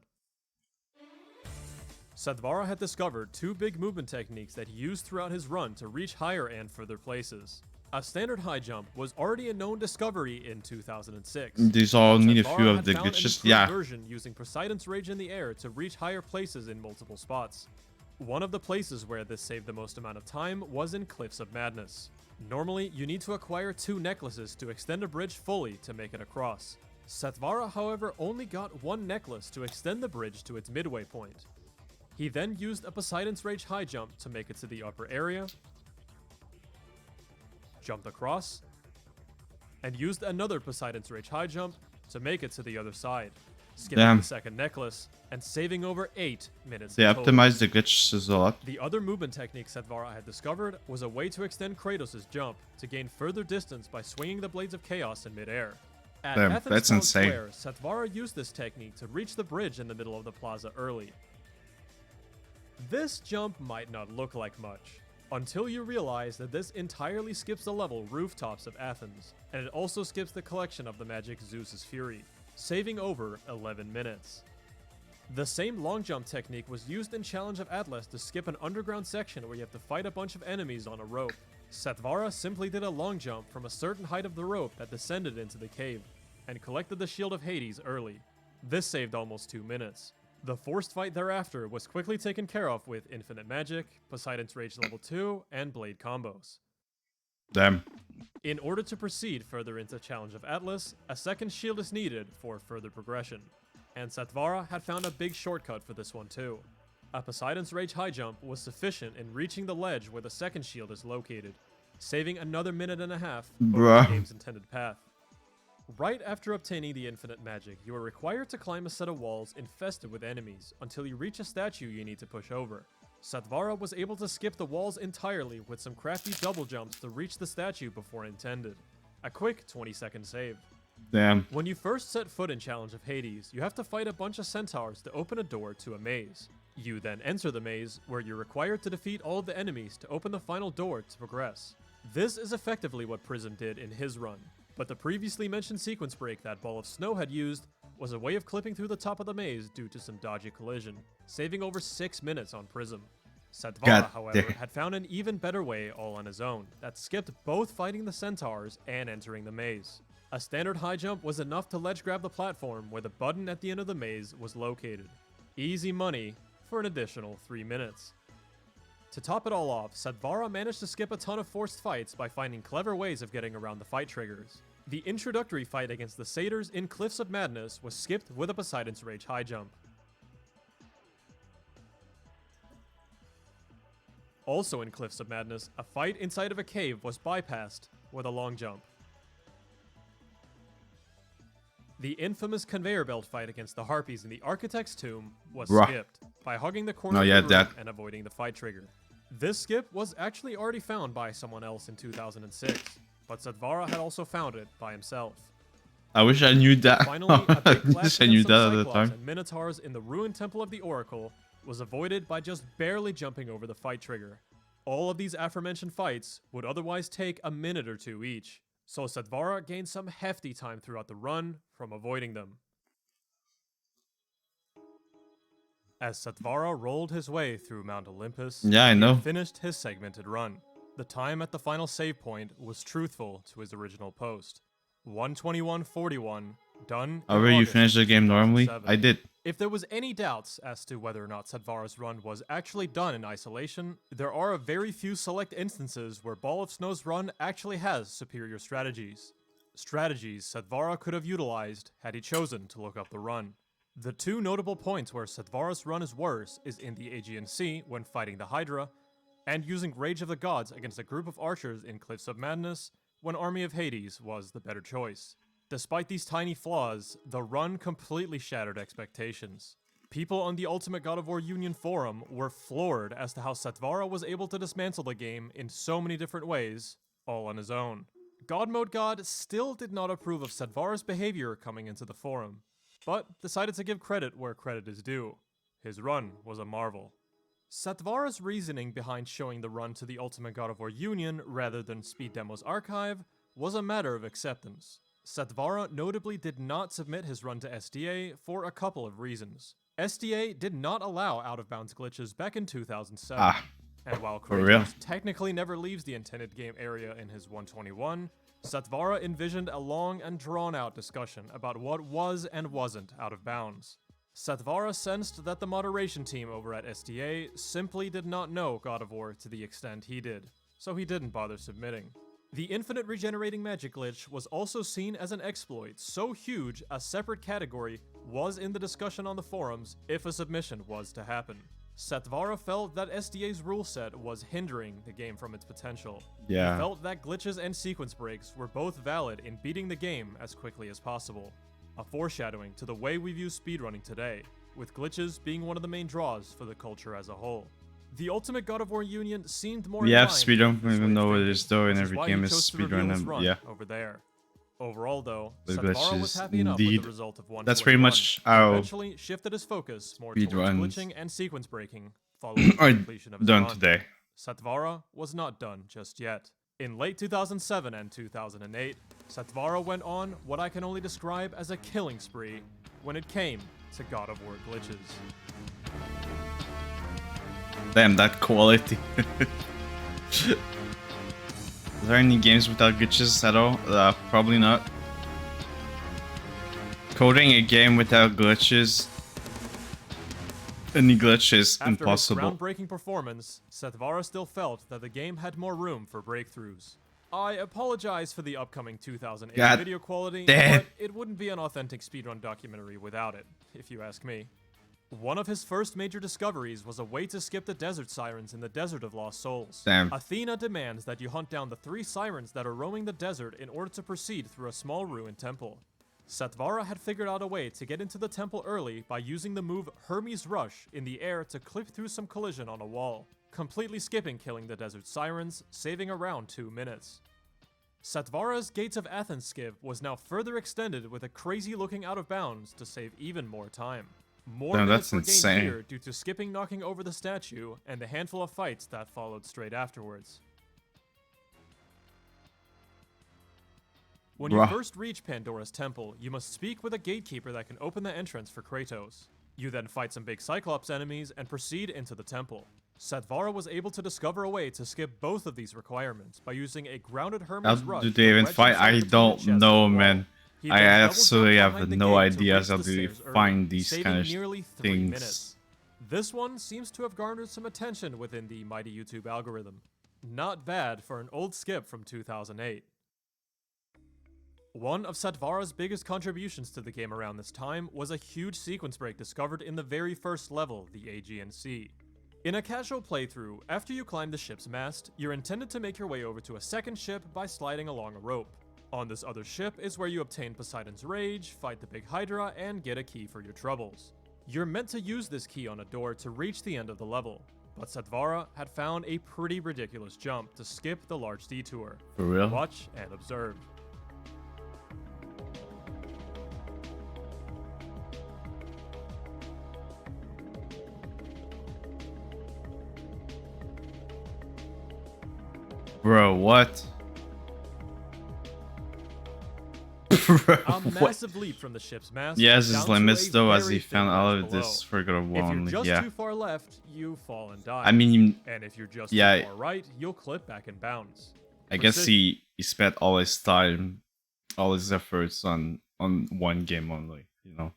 Sadvara had discovered two big movement techniques that he used throughout his run to reach higher and further places. A standard high jump was already a known discovery in 2006. These all need a Sadvara few of had the found an glitches. improved Yeah. version using Poseidon's Rage in the air to reach higher places in multiple spots. One of the places where this saved the most amount of time was in Cliffs of Madness. Normally, you need to acquire 2 necklaces to extend a bridge fully to make it across. Sadvara, however, only got 1 necklace to extend the bridge to its midway point. He then used a Poseidon's Rage high jump to make it to the upper area, jumped across, and used another Poseidon's Rage high jump to make it to the other side, skipping Damn. the second necklace and saving over 8 minutes. They in total. optimized the glitches a lot. The other movement technique Sadvara had discovered was a way to extend Kratos' jump to gain further distance by swinging the Blades of Chaos in midair. At Damn, Athens that's Town insane. Square, Sadvara used this technique to reach the bridge in the middle of the plaza early. This jump might not look like much, until you realize that this entirely skips the level Rooftops of Athens, and it also skips the collection of the magic Zeus's Fury, saving over 11 minutes. The same long jump technique was used in Challenge of Atlas to skip an underground section where you have to fight a bunch of enemies on a rope. Sadvara simply did a long jump from a certain height of the rope that descended into the cave, and collected the Shield of Hades early. This saved almost 2 minutes. The forced fight thereafter was quickly taken care of with Infinite Magic, Poseidon's Rage level 2, and Blade combos. Damn. In order to proceed further into Challenge of Atlas, a second shield is needed for further progression, and Sadvara had found a big shortcut for this one too. A Poseidon's Rage high jump was sufficient in reaching the ledge where the second shield is located, saving another minute and a half over Bruh. the game's intended path. Right after obtaining the Infinite Magic, you are required to climb a set of walls infested with enemies until you reach a statue you need to push over. Sadvara was able to skip the walls entirely with some crafty double jumps to reach the statue before intended. A quick 20-second save. Damn. When you first set foot in Challenge of Hades, you have to fight a bunch of centaurs to open a door to a maze. You then enter the maze, where you're required to defeat all of the enemies to open the final door to progress. This is effectively what Prism did in his run, but the previously mentioned sequence break that Ball of Snow had used was a way of clipping through the top of the maze due to some dodgy collision, saving over 6 minutes on Prism. Sadvara, God however, damn. had found an even better way all on his own, that skipped both fighting the centaurs and entering the maze. A standard high jump was enough to ledge grab the platform where the button at the end of the maze was located. Easy money for an additional 3 minutes. To top it all off, Sadvara managed to skip a ton of forced fights by finding clever ways of getting around the fight triggers. The introductory fight against the satyrs in Cliffs of Madness was skipped with a Poseidon's Rage high jump. Also in Cliffs of Madness, a fight inside of a cave was bypassed with a long jump. The infamous conveyor belt fight against the Harpies in the Architect's Tomb was Bruh. skipped by hugging the corner Oh, of yeah, the room that. and avoiding the fight trigger. This skip was actually already found by someone else in 2006, but Sadvara had also found it by himself. I wish I knew that. Finally, a I big clash wish I knew against that some at the Cyclops time. and Minotaurs in the ruined Temple of the Oracle was avoided by just barely jumping over the fight trigger. All of these aforementioned fights would otherwise take a minute or two each, so Sadvara gained some hefty time throughout the run from avoiding them. As Sadvara rolled his way through Mount Olympus, Yeah, I he know. had finished his segmented run. The time at the final save point was truthful to his original post. 1:21:41, done. Oh, in really? You August finished the game normally? 2007. I did. If there was any doubts as to whether or not Sadvara's run was actually done in isolation, there are a very few select instances where Ball of Snow's run actually has superior strategies. Strategies Sadvara could have utilized had he chosen to look up the run. The two notable points where Sadvara's run is worse is in the Aegean Sea when fighting the Hydra, and using Rage of the Gods against a group of archers in Cliffs of Madness when Army of Hades was the better choice. Despite these tiny flaws, the run completely shattered expectations. People on the Ultimate God of War Union forum were floored as to how Sadvara was able to dismantle the game in so many different ways, all on his own. God Mode God still did not approve of Sadvara's behavior coming into the forum, but decided to give credit where credit is due. His run was a marvel. Sadvara's reasoning behind showing the run to the Ultimate God of War Union rather than Speed Demo's archive was a matter of acceptance. Sadvara notably did not submit his run to SDA for a couple of reasons. SDA did not allow out-of-bounds glitches back in 2007. Ah, And while for real? Kratos technically never leaves the intended game area in his 121, Satvara envisioned a long and drawn-out discussion about what was and wasn't out of bounds. Satvara sensed that the moderation team over at SDA simply did not know God of War to the extent he did, so he didn't bother submitting. The infinite regenerating magic glitch was also seen as an exploit so huge a separate category was in the discussion on the forums if a submission was to happen. Satvara felt that SDA's rule set was hindering the game from its potential. Yeah. He felt that glitches and sequence breaks were both valid in beating the game as quickly as possible. A foreshadowing to the way we view speedrunning today, with glitches being one of the main draws for the culture as a whole. The Ultimate God of War Union seemed more We in have line speedrun, with this even way of though it thinking, is though in which every why game he is chose to reveal speedrun his and run yeah. over there. Overall though, The Satvara was glitches, happy enough with indeed. the result of 121. That's pretty much how Eventually shifted his focus more towards speedruns glitching and sequence breaking following the are completion of his done run. today. Satvara was not done just yet. In late 2007 and 2008, Satvara went on what I can only describe as a killing spree when it came to God of War glitches. Damn, that quality. Are there any games without glitches at all? Probably not. Coding a game without glitches. Any glitch is After impossible. his groundbreaking performance, Satvara still felt that the game had more room for breakthroughs. I apologize for the upcoming 2008 God video quality, damn. but it wouldn't be an authentic speedrun documentary without it, if you ask me. One of his first major discoveries was a way to skip the desert sirens in the Desert of Lost Souls. Damn. Athena demands that you hunt down the 3 sirens that are roaming the desert in order to proceed through a small ruined temple. Satvara had figured out a way to get into the temple early by using the move Hermes Rush in the air to clip through some collision on a wall, completely skipping killing the desert sirens, saving around 2 minutes. Satvara's Gates of Athens skip was now further extended with a crazy looking out of bounds to save even more time. More Damn, minutes that's were gained insane. here due to skipping knocking over the statue and the handful of fights that followed straight afterwards. When you Bruh. first reach Pandora's temple, you must speak with a gatekeeper that can open the entrance for Kratos. You then fight some big Cyclops enemies and proceed into the temple. Satvara was able to discover a way to skip both of these requirements by using a grounded How Hermes Rush. do to they even wedge fight? himself I between the don't chests and know, the wall. man. He I then double absolutely jumped have behind the no gate to idea reach how the do you stairs early, find these saving kind of nearly 3 things. minutes. This one seems to have garnered some attention within the mighty YouTube algorithm. Not bad for an old skip from 2008. One of Satvara's biggest contributions to the game around this time was a huge sequence break discovered in the very first level, the Aegean Sea. In a casual playthrough, after you climb the ship's mast, you're intended to make your way over to a second ship by sliding along a rope. On this other ship is where you obtain Poseidon's Rage, fight the big Hydra, and get a key for your troubles. You're meant to use this key on a door to reach the end of the level, but Satvara had found a pretty ridiculous jump to skip the large detour. For real? Watch and observe. Bro, what? A What? massive leap from the ship's mast. He has down his to limits a though, as very he found thin all ledge of this below. for God of War If you're only. just Yeah. too far left, you fall and die. I mean, and if you're just yeah, too far right, you'll clip back in bounds. I guess Precision he spent all his time, all his efforts on one game only. You know.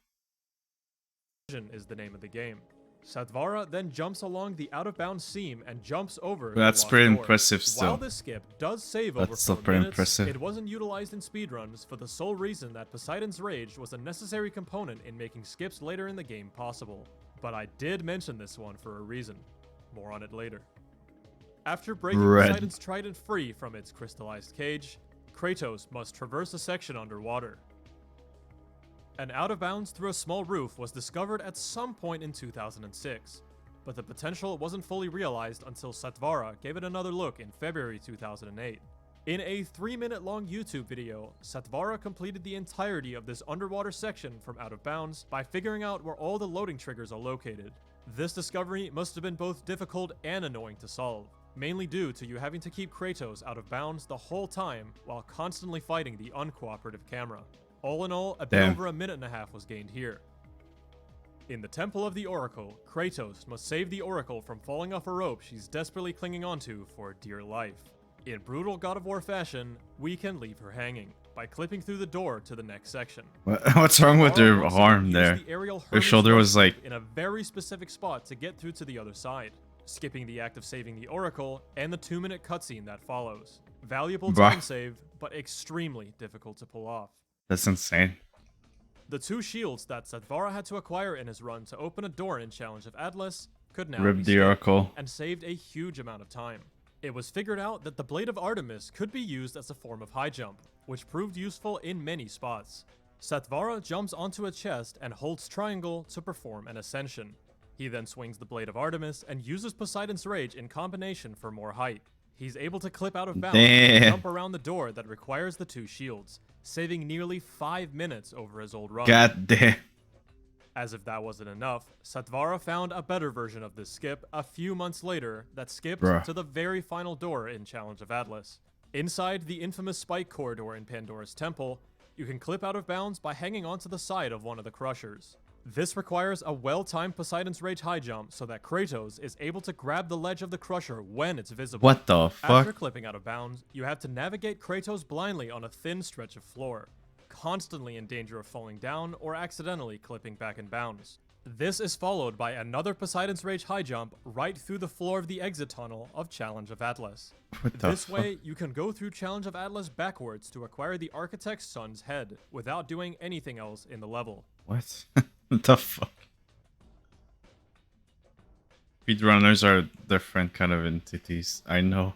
is the name of the game. Satvara then jumps along the out-of-bounds seam and jumps over. the That's locked pretty door. impressive While still. this skip does save That's over still 4 pretty minutes, impressive. it wasn't utilized in speedruns for the sole reason that Poseidon's Rage was a necessary component in making skips later in the game possible. But I did mention this one for a reason. More on it later. After breaking Red. Poseidon's trident free from its crystallized cage, Kratos must traverse a section underwater. An out-of-bounds through a small roof was discovered at some point in 2006, but the potential wasn't fully realized until Satvara gave it another look in February 2008. In a 3-minute long YouTube video, Satvara completed the entirety of this underwater section from out of bounds by figuring out where all the loading triggers are located. This discovery must have been both difficult and annoying to solve, mainly due to you having to keep Kratos out of bounds the whole time while constantly fighting the uncooperative camera. All in all, a bit Damn. over a minute and a half was gained here. In the Temple of the Oracle, Kratos must save the Oracle from falling off a rope she's desperately clinging onto for dear life. In brutal God of War fashion, we can leave her hanging by clipping through the door to the next section. What's wrong with Zathvara her must arm use there? the aerial Her Hermes shoulder rush was like, skip in a very specific spot to get through to the other side, skipping the act of saving the Oracle and the 2-minute cutscene that follows. Valuable Bruh. time save, but extremely difficult to pull off. that's insane. The 2 shields that Zathvara had to acquire in his run to open a door in Challenge of Atlas could now Rip be the skipped, Oracle. and saved a huge amount of time. It was figured out that the Blade of Artemis could be used as a form of high jump, which proved useful in many spots. Zathvara jumps onto a chest and holds triangle to perform an ascension. He then swings the Blade of Artemis and uses Poseidon's Rage in combination for more height. He's able to clip out of bounds and Damn. jump around the door that requires the 2 shields, saving nearly 5 minutes over his old run. God damn. As if that wasn't enough, Zathvara found a better version of this skip a few months later that skipped Bruh. to the very final door in Challenge of Atlas. Inside the infamous spike corridor in Pandora's Temple, you can clip out of bounds by hanging onto the side of one of the crushers. This requires a well-timed Poseidon's Rage high jump so that Kratos is able to grab the ledge of the crusher when it's visible. What the After fuck? clipping out of bounds, you have to navigate Kratos blindly on a thin stretch of floor, constantly in danger of falling down or accidentally clipping back in bounds. This is followed by another Poseidon's Rage high jump right through the floor of the exit tunnel of Challenge of Atlas. What the This fuck? way, you can go through Challenge of Atlas backwards to acquire the Architect's son's head, without doing anything else in the level. What? What the fuck? Speedrunners are different kind of entities. I know.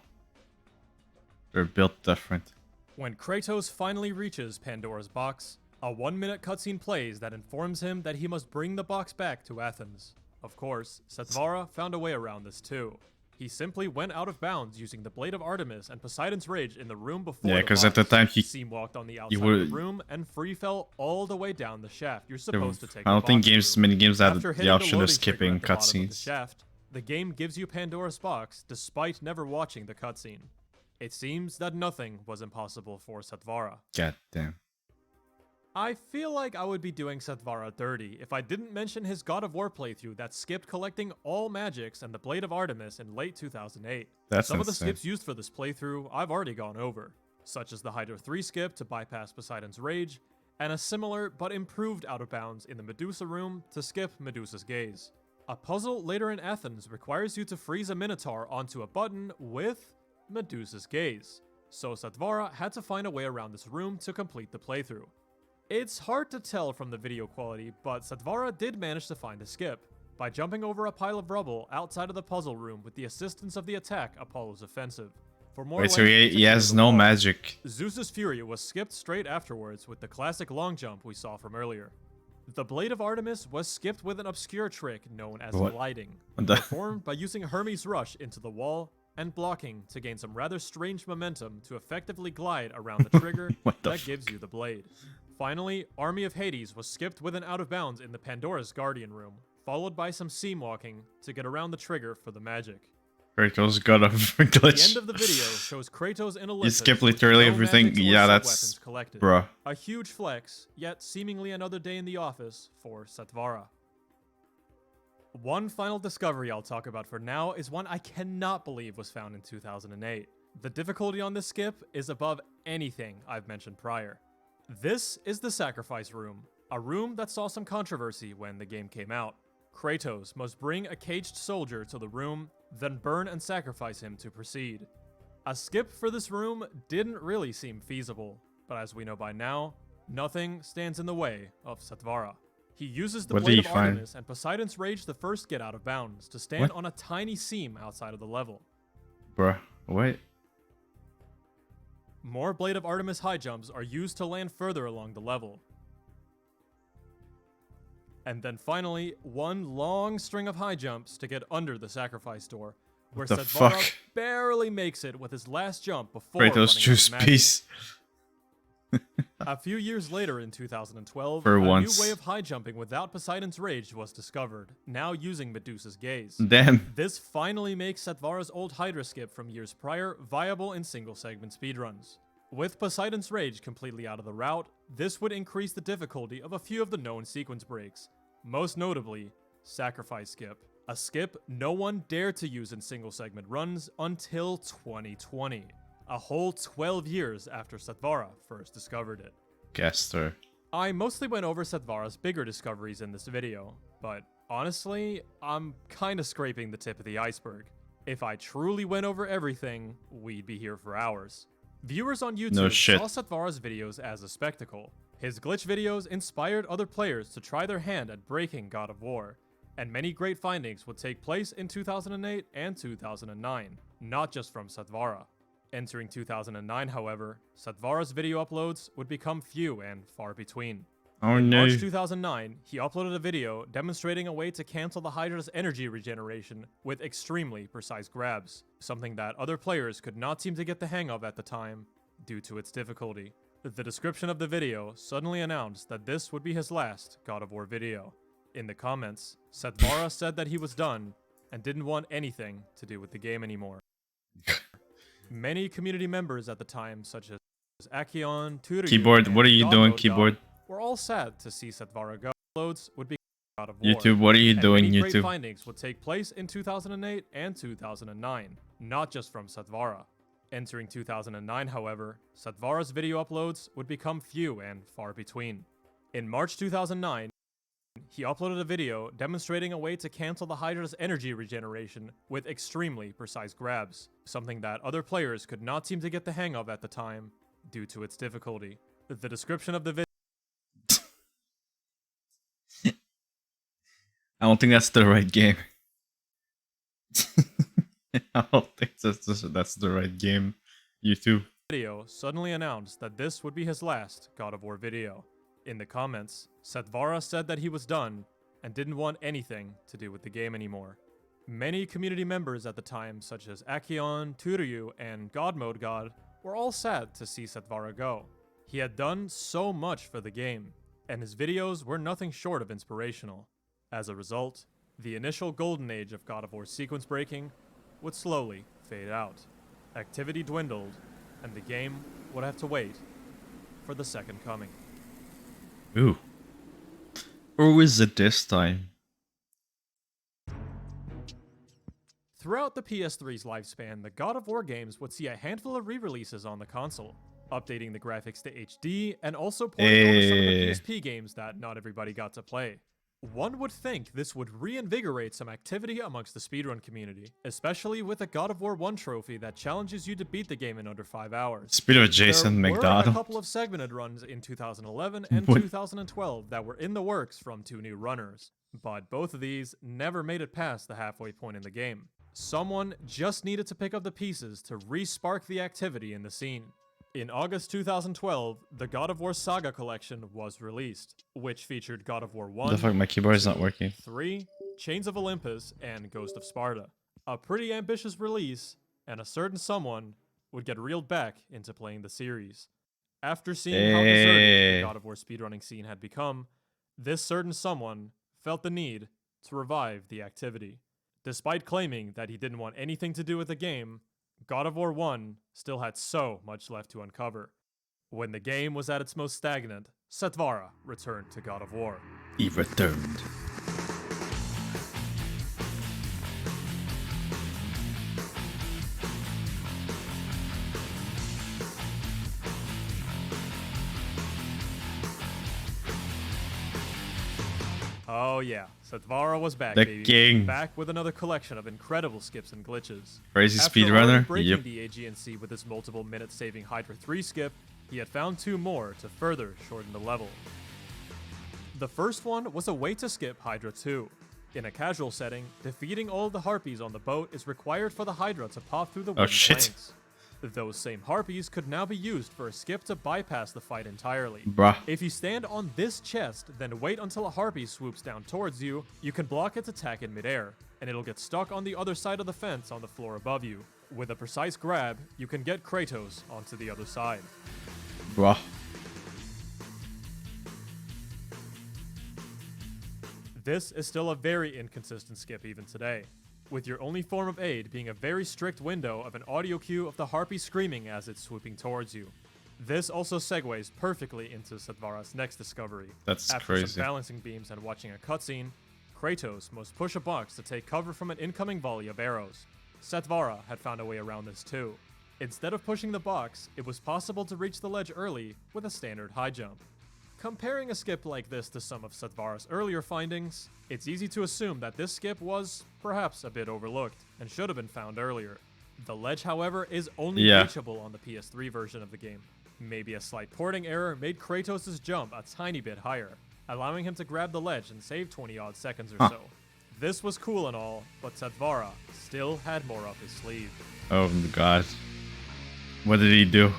They're built different. When Kratos finally reaches Pandora's box, a 1-minute cutscene plays that informs him that he must bring the box back to Athens. Of course, Zathvara found a way around this too. He simply went out of bounds using the Blade of Artemis and Poseidon's Rage in the room before Yeah, the because at the box. time he Seam walked on the outside of would- the room and free fell all the way down the shaft you're I supposed to take. don't the think box many through. games have After the hitting option of loading trigger skipping at the bottom of the cutscenes. shaft, the game gives you Pandora's box despite never watching the cutscene. It seems that nothing was impossible for Zathvara. God damn. I feel like I would be doing Zathvara dirty if I didn't mention his God of War playthrough that skipped collecting all magics and the Blade of Artemis in late 2008. That's Some of the insane. skips used for this playthrough I've already gone over, such as the Hydra 3 skip to bypass Poseidon's Rage, and a similar but improved out of bounds in the Medusa room to skip Medusa's Gaze. A puzzle later in Athens requires you to freeze a Minotaur onto a button with Medusa's Gaze, so Zathvara had to find a way around this room to complete the playthrough. It's hard to tell from the video quality, but Zathvara did manage to find a skip by jumping over a pile of rubble outside of the puzzle room with the assistance of the attack Apollo's offensive. For more Wait, so length, he to clear has the no wall. magic. Zeus's Fury was skipped straight afterwards with the classic long jump we saw from earlier. The Blade of Artemis was skipped with an obscure trick known as What? gliding, What the- performed by using Hermes' Rush into the wall and blocking to gain some rather strange momentum to effectively glide around the trigger What the that gives you the blade. Finally, Army of Hades was skipped with an out of bounds in the Pandora's Guardian room, followed by some seam walking to get around the trigger for the magic. Kratos got a The glitch. end of the video shows Kratos in Olympus. skip with literally no everything? magics or Yeah, that's- sub-weapons collected. Bruh. A huge flex, yet seemingly another day in the office for Zathvara. One final discovery I'll talk about for now is one I cannot believe was found in 2008. The difficulty on this skip is above anything I've mentioned prior. This is the Sacrifice Room, a room that saw some controversy when the game came out. Kratos must bring a caged soldier to the room, then burn and sacrifice him to proceed. A skip for this room didn't really seem feasible, but as we know by now, nothing stands in the way of Zathvara. He uses the What did Blade he of find? Artemis and Poseidon's Rage to first get out of bounds, to stand What? on a tiny seam outside of the level. Bruh, wait. More Blade of Artemis high jumps are used to land further along the level. And then finally, one long string of high jumps to get under the sacrifice door, where the Zathvara fuck? barely makes it with his last jump before Kratos running out of choose magic. peace. A few years later in 2012, For a once. new way of high jumping without Poseidon's Rage was discovered, now using Medusa's Gaze. Damn. This finally makes Zathvara's old Hydra skip from years prior viable in single-segment speedruns. With Poseidon's Rage completely out of the route, this would increase the difficulty of a few of the known sequence breaks, most notably Sacrifice Skip, a skip no one dared to use in single segment runs until 2020, a whole 12 years after Satvara first discovered it. Gaster. I mostly went over Satvara's bigger discoveries in this video, but honestly, I'm kinda scraping the tip of the iceberg. If I truly went over everything, we'd be here for hours. Viewers on YouTube No shit. saw Satvara's videos as a spectacle. His glitch videos inspired other players to try their hand at breaking God of War, and many great findings would take place in 2008 and 2009, not just from Satvara. Entering 2009, however, Satvara's video uploads would become few and far between. Oh In no. March 2009, he uploaded a video demonstrating a way to cancel the Hydra's energy regeneration with extremely precise grabs, something that other players could not seem to get the hang of at the time due to its difficulty. The description of the video suddenly announced that this would be his last God of War video. In the comments, Satvara said that he was done and didn't want anything to do with the game anymore. Many community members at the time, such as Akion, Turyu, Keyboard, and what are you doing, Godmode keyboard? God, were all sad to see Satvara go. Uploads would be God of War. YouTube, what are you and doing, many great YouTube? findings would take place in 2008 and 2009, not just from Satvara. Entering 2009, however, Satvara's video uploads would become few and far between. In March 2009, he uploaded a video demonstrating a way to cancel the Hydra's energy regeneration with extremely precise grabs, something that other players could not seem to get the hang of at the time due to its difficulty. The description of the video I don't think that's the right game. I don't think that's the right game. YouTube. suddenly announced that this would be his last God of War video. In the comments, Satvara said that he was done and didn't want anything to do with the game anymore. Many community members at the time, such as Akion, Turyu, and Godmode God, were all sad to see Satvara go. He had done so much for the game, and his videos were nothing short of inspirational. As a result, the initial golden age of God of War sequence breaking would slowly fade out. Activity dwindled, and the game would have to wait for the second coming. Ooh. Or is it this time? Throughout the PS3's lifespan, the God of War games would see a handful of re-releases on the console, updating the graphics to HD and also porting over some of the PSP games that not everybody got to play. One would think this would reinvigorate some activity amongst the speedrun community, especially with a God of War 1 trophy that challenges you to beat the game in under 5 hours. Speed of Jason There were a McDonald. couple of segmented runs in 2011 and What? 2012 that were in the works from two new runners, but both of these never made it past the halfway point in the game. Someone just needed to pick up the pieces to re-spark the activity in the scene. In August 2012, the God of War Saga Collection was released, which featured God of War 1, The fuck, my keyboard is not working. 3, Chains of Olympus, and Ghost of Sparta. A pretty ambitious release, and a certain someone would get reeled back into playing the series. After seeing how deserted the God of War speedrunning scene had become, this certain someone felt the need to revive the activity. Despite claiming that he didn't want anything to do with the game, God of War 1 still had so much left to uncover. When the game was at its most stagnant, Satvara returned to God of War. He returned. Oh yeah, Satvara was back, The baby. king. Back with another collection of incredible skips and glitches. Crazy After already speedrunner? breaking Yep. the AGNC with his multiple minute-saving Hydra 3 skip, he had found two more to further shorten the level. The first one was a way to skip Hydra 2. In a casual setting, defeating all of the harpies on the boat is required for the Hydra to pop through the wooden shit. planks. Those same harpies could now be used for a skip to bypass the fight entirely. Bruh. If you stand on this chest, then wait until a harpy swoops down towards you, you can block its attack in midair, and it'll get stuck on the other side of the fence on the floor above you. With a precise grab, you can get Kratos onto the other side. Bruh. This is still a very inconsistent skip even today, with your only form of aid being a very strict window of an audio cue of the harpy screaming as it's swooping towards you. This also segues perfectly into Satvara's next discovery. That's After crazy. some balancing beams and watching a cutscene, Kratos must push a box to take cover from an incoming volley of arrows. Satvara had found a way around this too. Instead of pushing the box, it was possible to reach the ledge early with a standard high jump. Comparing a skip like this to some of Satvara's earlier findings, it's easy to assume that this skip was perhaps a bit overlooked and should have been found earlier. The ledge, however, is only reachable on the PS3 version of the game. Maybe a slight porting error made Kratos' jump a tiny bit higher, allowing him to grab the ledge and save 20 odd seconds or so. This was cool and all, but Satvara still had more up his sleeve. Oh my god. What did he do?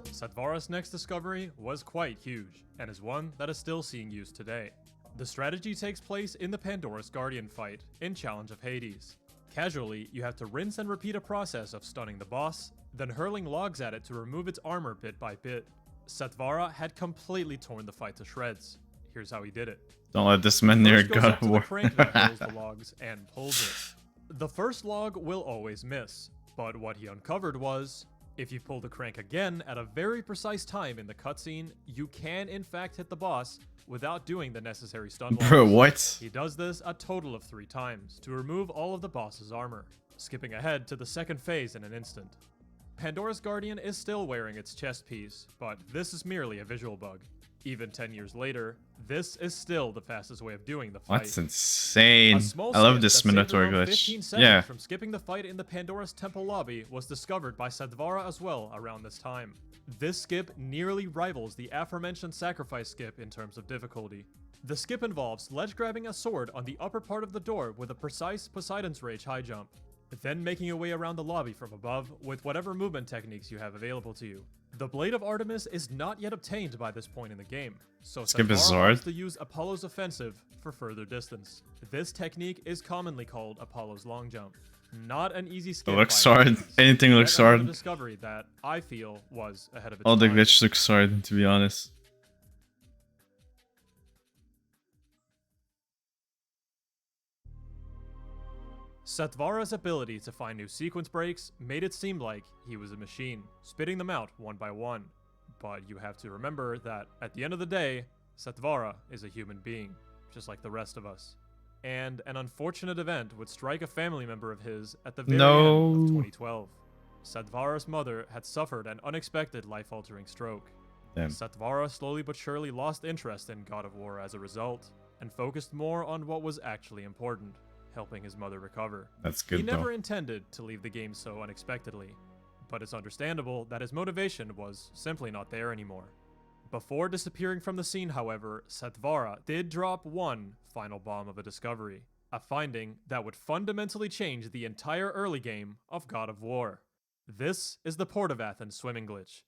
Satvara's next discovery was quite huge, and is one that is still seeing use today. The strategy takes place in the Pandora's Guardian fight, in Challenge of Hades. Casually, you have to rinse and repeat a process of stunning the boss, then hurling logs at it to remove its armor bit by bit. Satvara had completely torn the fight to shreds. Here's how he did it. Don't let this man near First goes God up of to War. the crank that hurls the logs and pulls it. The first log will always miss, but what he uncovered was, if you pull the crank again at a very precise time in the cutscene, you can in fact hit the boss without doing the necessary stun logs. Bro, what? He does this a total of 3 times to remove all of the boss's armor, skipping ahead to the second phase in an instant. Pandora's Guardian is still wearing its chest piece, but this is merely a visual bug. Even 10 years later, this is still the fastest way of doing the fight. That's insane. A small I love skip this that saved Minotaur around glitch. 15 seconds Yeah. from skipping the fight in the Pandora's Temple lobby was discovered by Satvara as well around this time. This skip nearly rivals the aforementioned sacrifice skip in terms of difficulty. The skip involves ledge grabbing a sword on the upper part of the door with a precise Poseidon's Rage high jump, then making your way around the lobby from above with whatever movement techniques you have available to you. The Blade of Artemis is not yet obtained by this point in the game, so Skip is Satvara Zord. opts to use Apollo's Offensive for further distance. This technique is commonly called Apollo's Long Jump. Not an easy skip. Looks by any hard. means. Anything looks Yet another hard. discovery that I feel was ahead of its All the time. glitch looks hard, to be honest. Satvara's ability to find new sequence breaks made it seem like he was a machine, spitting them out one by one. But you have to remember that at the end of the day, Satvara is a human being, just like the rest of us. And an unfortunate event would strike a family member of his at the very end of 2012. Satvara's mother had suffered an unexpected life-altering stroke. Damn. Satvara slowly but surely lost interest in God of War as a result, and focused more on what was actually important, helping his mother recover. That's He good never though. intended to leave the game so unexpectedly, but it's understandable that his motivation was simply not there anymore. Before disappearing from the scene, however, Satvara did drop one final bomb of a discovery, a finding that would fundamentally change the entire early game of God of War. This is the Port of Athens swimming glitch.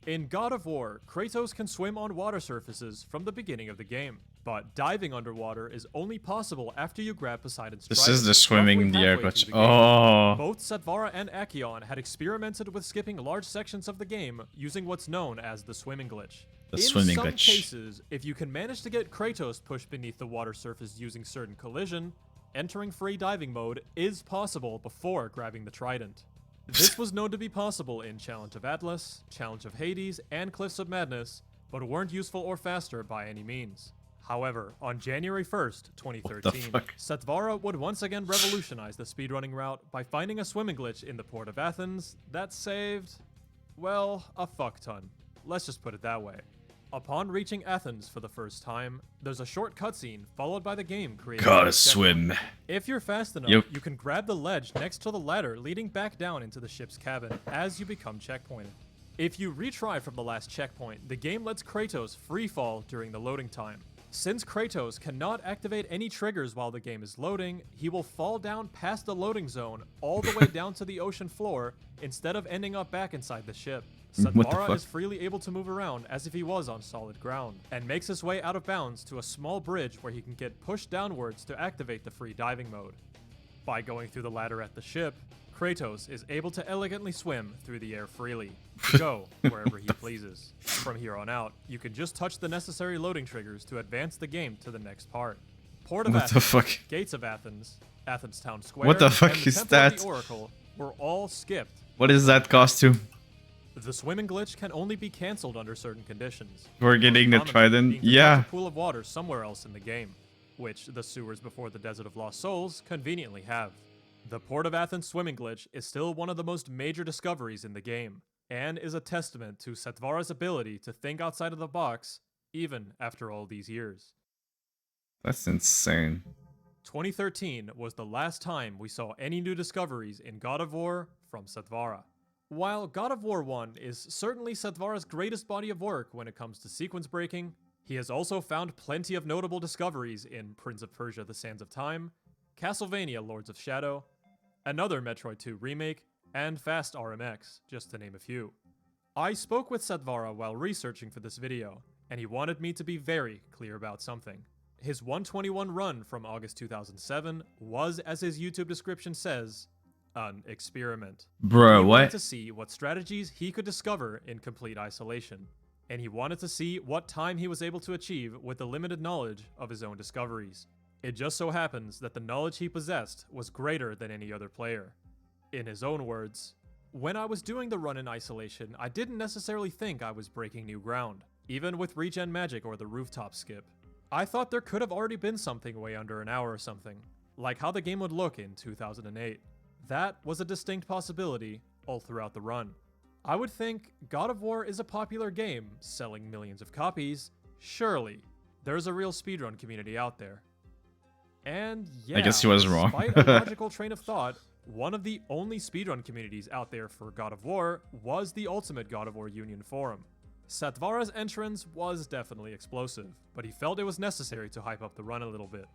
In God of War, Kratos can swim on water surfaces from the beginning of the game, but diving underwater is only possible after you grab Poseidon's This trident, is the swimming in the roughly air halfway glitch. through the game. Oh. Both Satvara and Acheon had experimented with skipping large sections of the game using what's known as the swimming glitch. The In swimming some glitch. cases, if you can manage to get Kratos pushed beneath the water surface using certain collision, entering free diving mode is possible before grabbing the trident. This was known to be possible in Challenge of Atlas, Challenge of Hades, and Cliffs of Madness, but weren't useful or faster by any means. However, on January 1st, 2013, fuck? Satvara would once again revolutionize the speedrunning route by finding a swimming glitch in the Port of Athens that saved, well, a fuck ton. Let's just put it that way. Upon reaching Athens for the first time, there's a short cutscene followed by the game creating Gotta a checkpoint. swim. If you're fast enough, Yep. you can grab the ledge next to the ladder leading back down into the ship's cabin as you become checkpointed. If you retry from the last checkpoint, the game lets Kratos free fall during the loading time. Since Kratos cannot activate any triggers while the game is loading, he will fall down past the loading zone all the way down to the ocean floor instead of ending up back inside the ship. What the Satvara fuck? is freely able to move around as if he was on solid ground, and makes his way out of bounds to a small bridge where he can get pushed downwards to activate the free diving mode. By going through the ladder at the ship, Kratos is able to elegantly swim through the air freely, to go wherever he pleases. From here on out, you can just touch the necessary loading triggers to advance the game to the next part. Port of What the Athens, fuck? Gates of Athens, Athens Town Square, What the fuck and the is Temple of that? the Oracle were all skipped. What is that costume? The swimming glitch can only be cancelled under certain conditions. We're getting the Most prominent trident. being to Yeah. launch a pool of water somewhere else in the game, which the sewers before the Desert of Lost Souls conveniently have. The Port of Athens swimming glitch is still one of the most major discoveries in the game, and is a testament to Setvara's ability to think outside of the box, even after all these years. That's insane. 2013 was the last time we saw any new discoveries in God of War from Setvara. While God of War 1 is certainly Setvara's greatest body of work when it comes to sequence breaking, he has also found plenty of notable discoveries in Prince of Persia: The Sands of Time, Castlevania: Lords of Shadow, another Metroid 2 remake, and Fast RMX, just to name a few. I spoke with Setvara while researching for this video, and he wanted me to be very clear about something. His 121 run from August 2007 was, as his YouTube description says, an experiment. Bro, He wanted what? to see what strategies he could discover in complete isolation, and he wanted to see what time he was able to achieve with the limited knowledge of his own discoveries. It just so happens that the knowledge he possessed was greater than any other player. In his own words, "When I was doing the run in isolation, I didn't necessarily think I was breaking new ground, even with regen magic or the rooftop skip. I thought there could have already been something way under an hour or something, like how the game would look in 2008. That was a distinct possibility all throughout the run. I would think God of War is a popular game, selling millions of copies. Surely, there's a real speedrun community out there." And yeah, I guess he was wrong. despite a logical train of thought, one of the only speedrun communities out there for God of War was the Ultimate God of War Union forum. Setvara's entrance was definitely explosive, but he felt it was necessary to hype up the run a little bit.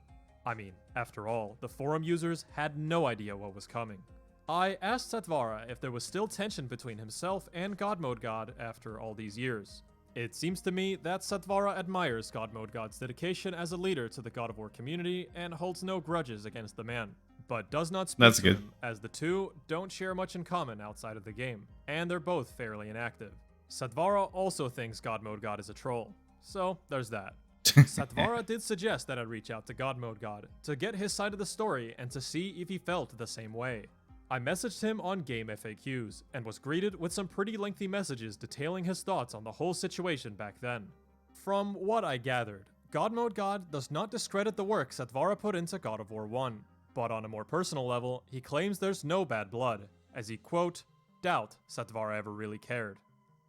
I mean, after all, the forum users had no idea what was coming. I asked Setvara if there was still tension between himself and God Mode God after all these years. It seems to me that Setvara admires God Mode God's dedication as a leader to the God of War community and holds no grudges against the man, but does not speak That's to good. him, as the two don't share much in common outside of the game, and they're both fairly inactive. Setvara also thinks God Mode God is a troll, so there's that. Setvara did suggest that I reach out to God Mode God to get his side of the story and to see if he felt the same way. I messaged him on Game FAQs and was greeted with some pretty lengthy messages detailing his thoughts on the whole situation back then. From what I gathered, God Mode God does not discredit the work Setvara put into God of War 1, but on a more personal level, he claims there's no bad blood, as he, quote, doubt Setvara ever really cared.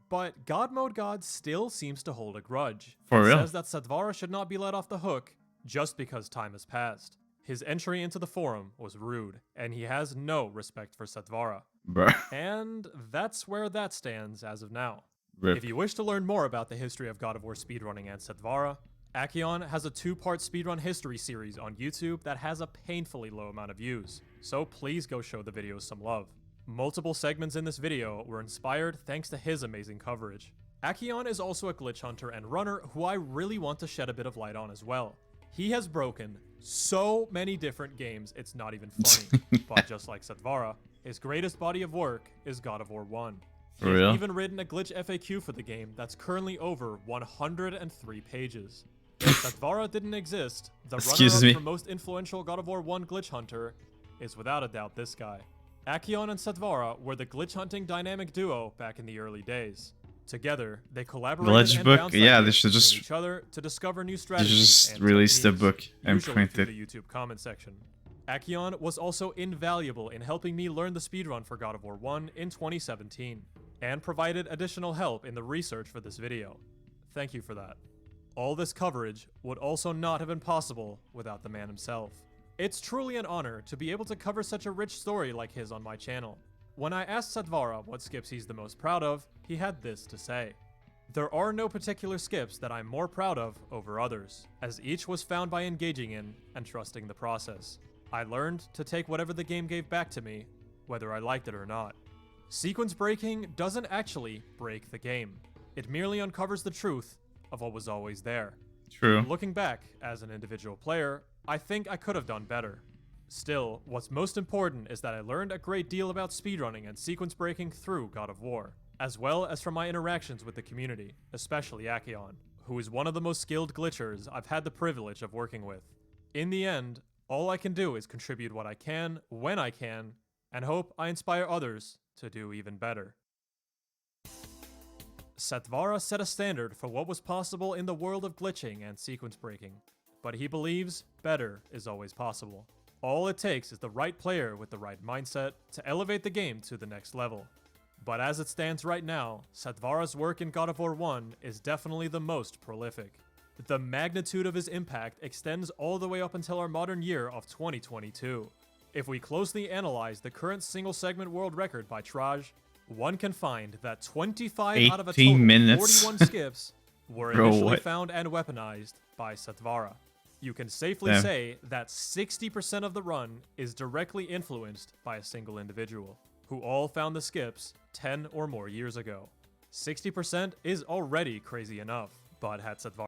But God Mode God still seems to hold a grudge. For and real? says that Setvara should not be let off the hook just because time has passed. His entry into the forum was rude, and he has no respect for Setvara. Bro. And that's where that stands as of now. Rip. If you wish to learn more about the history of God of War speedrunning and Setvara, Akion has a 2-part speedrun history series on YouTube that has a painfully low amount of views, so please go show the videos some love. Multiple segments in this video were inspired thanks to his amazing coverage. Akion is also a glitch hunter and runner who I really want to shed a bit of light on as well. He has broken so many different games it's not even funny, but just like Setvara, his greatest body of work is God of War 1. For He has real? even written a glitch FAQ for the game that's currently over 103 pages. If Setvara didn't exist, the Excuse runner-up me. for most influential God of War 1 glitch hunter is without a doubt this guy. Akion and Setvara were the glitch hunting dynamic duo back in the early days. Together, they collaborated Glitch and book? bounced Yeah, ideas they should between just- each other to discover new You strategies just and release the techniques, book and usually print through it. the YouTube comment section. Akion was also invaluable in helping me learn the speedrun for God of War 1 in 2017, and provided additional help in the research for this video. Thank you for that. All this coverage would also not have been possible without the man himself. It's truly an honor to be able to cover such a rich story like his on my channel. When I asked Setvara what skips he's the most proud of, he had this to say. There are no particular skips that I'm more proud of over others, as each was found by engaging in and trusting the process. I learned to take whatever the game gave back to me, whether I liked it or not. Sequence breaking doesn't actually break the game. It merely uncovers the truth of what was always there. True. Looking back, as an individual player, I think I could have done better. Still, what's most important is that I learned a great deal about speedrunning and sequence breaking through God of War, as well as from my interactions with the community, especially Akion, who is one of the most skilled glitchers I've had the privilege of working with. In the end, all I can do is contribute what I can, when I can, and hope I inspire others to do even better. Satvara set a standard for what was possible in the world of glitching and sequence breaking, but he believes better is always possible. All it takes is the right player with the right mindset to elevate the game to the next level. But as it stands right now, Satvara's work in God of War 1 is definitely the most prolific. The magnitude of his impact extends all the way up until our modern year of 2022. If we closely analyze the current single segment world record by Traj, one can find that 25 out of a 18 total minutes. 41 skips were Bro, initially what? found and weaponized by Satvara. You can safely Damn. say that 60% of the run is directly influenced by a single individual, who all found the skips 10 or more years ago. 60% is already crazy enough, but had Satvara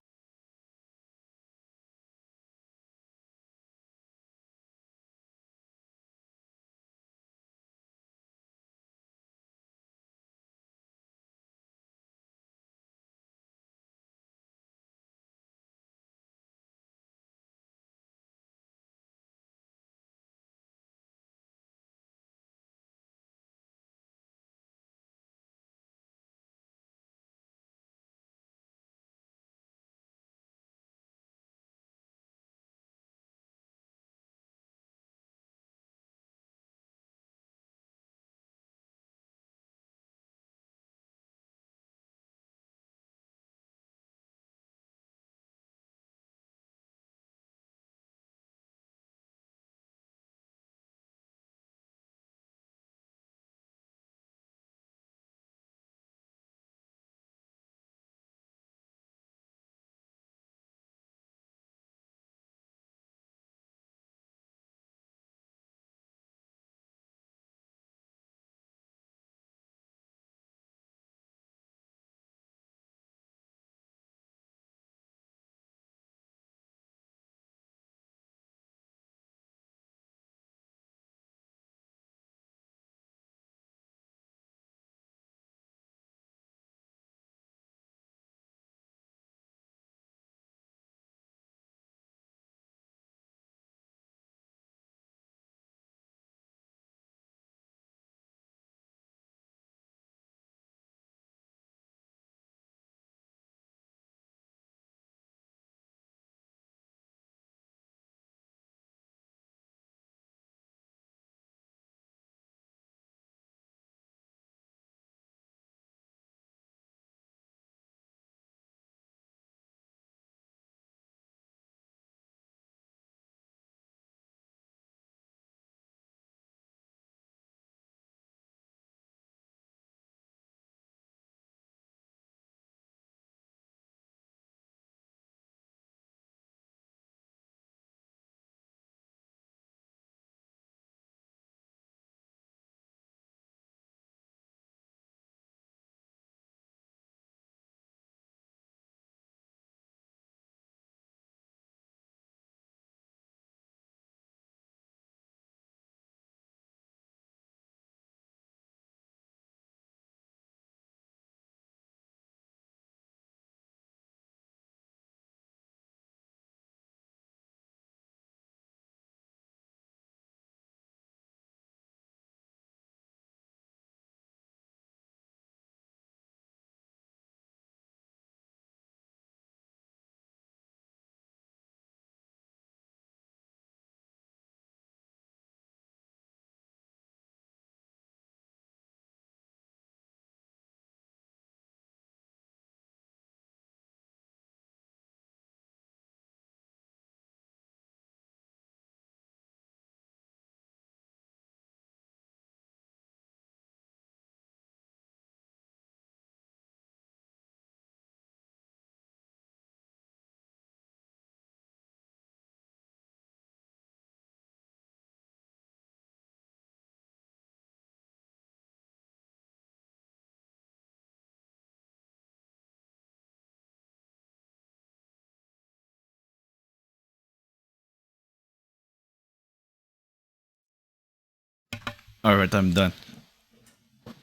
Alright, I'm done.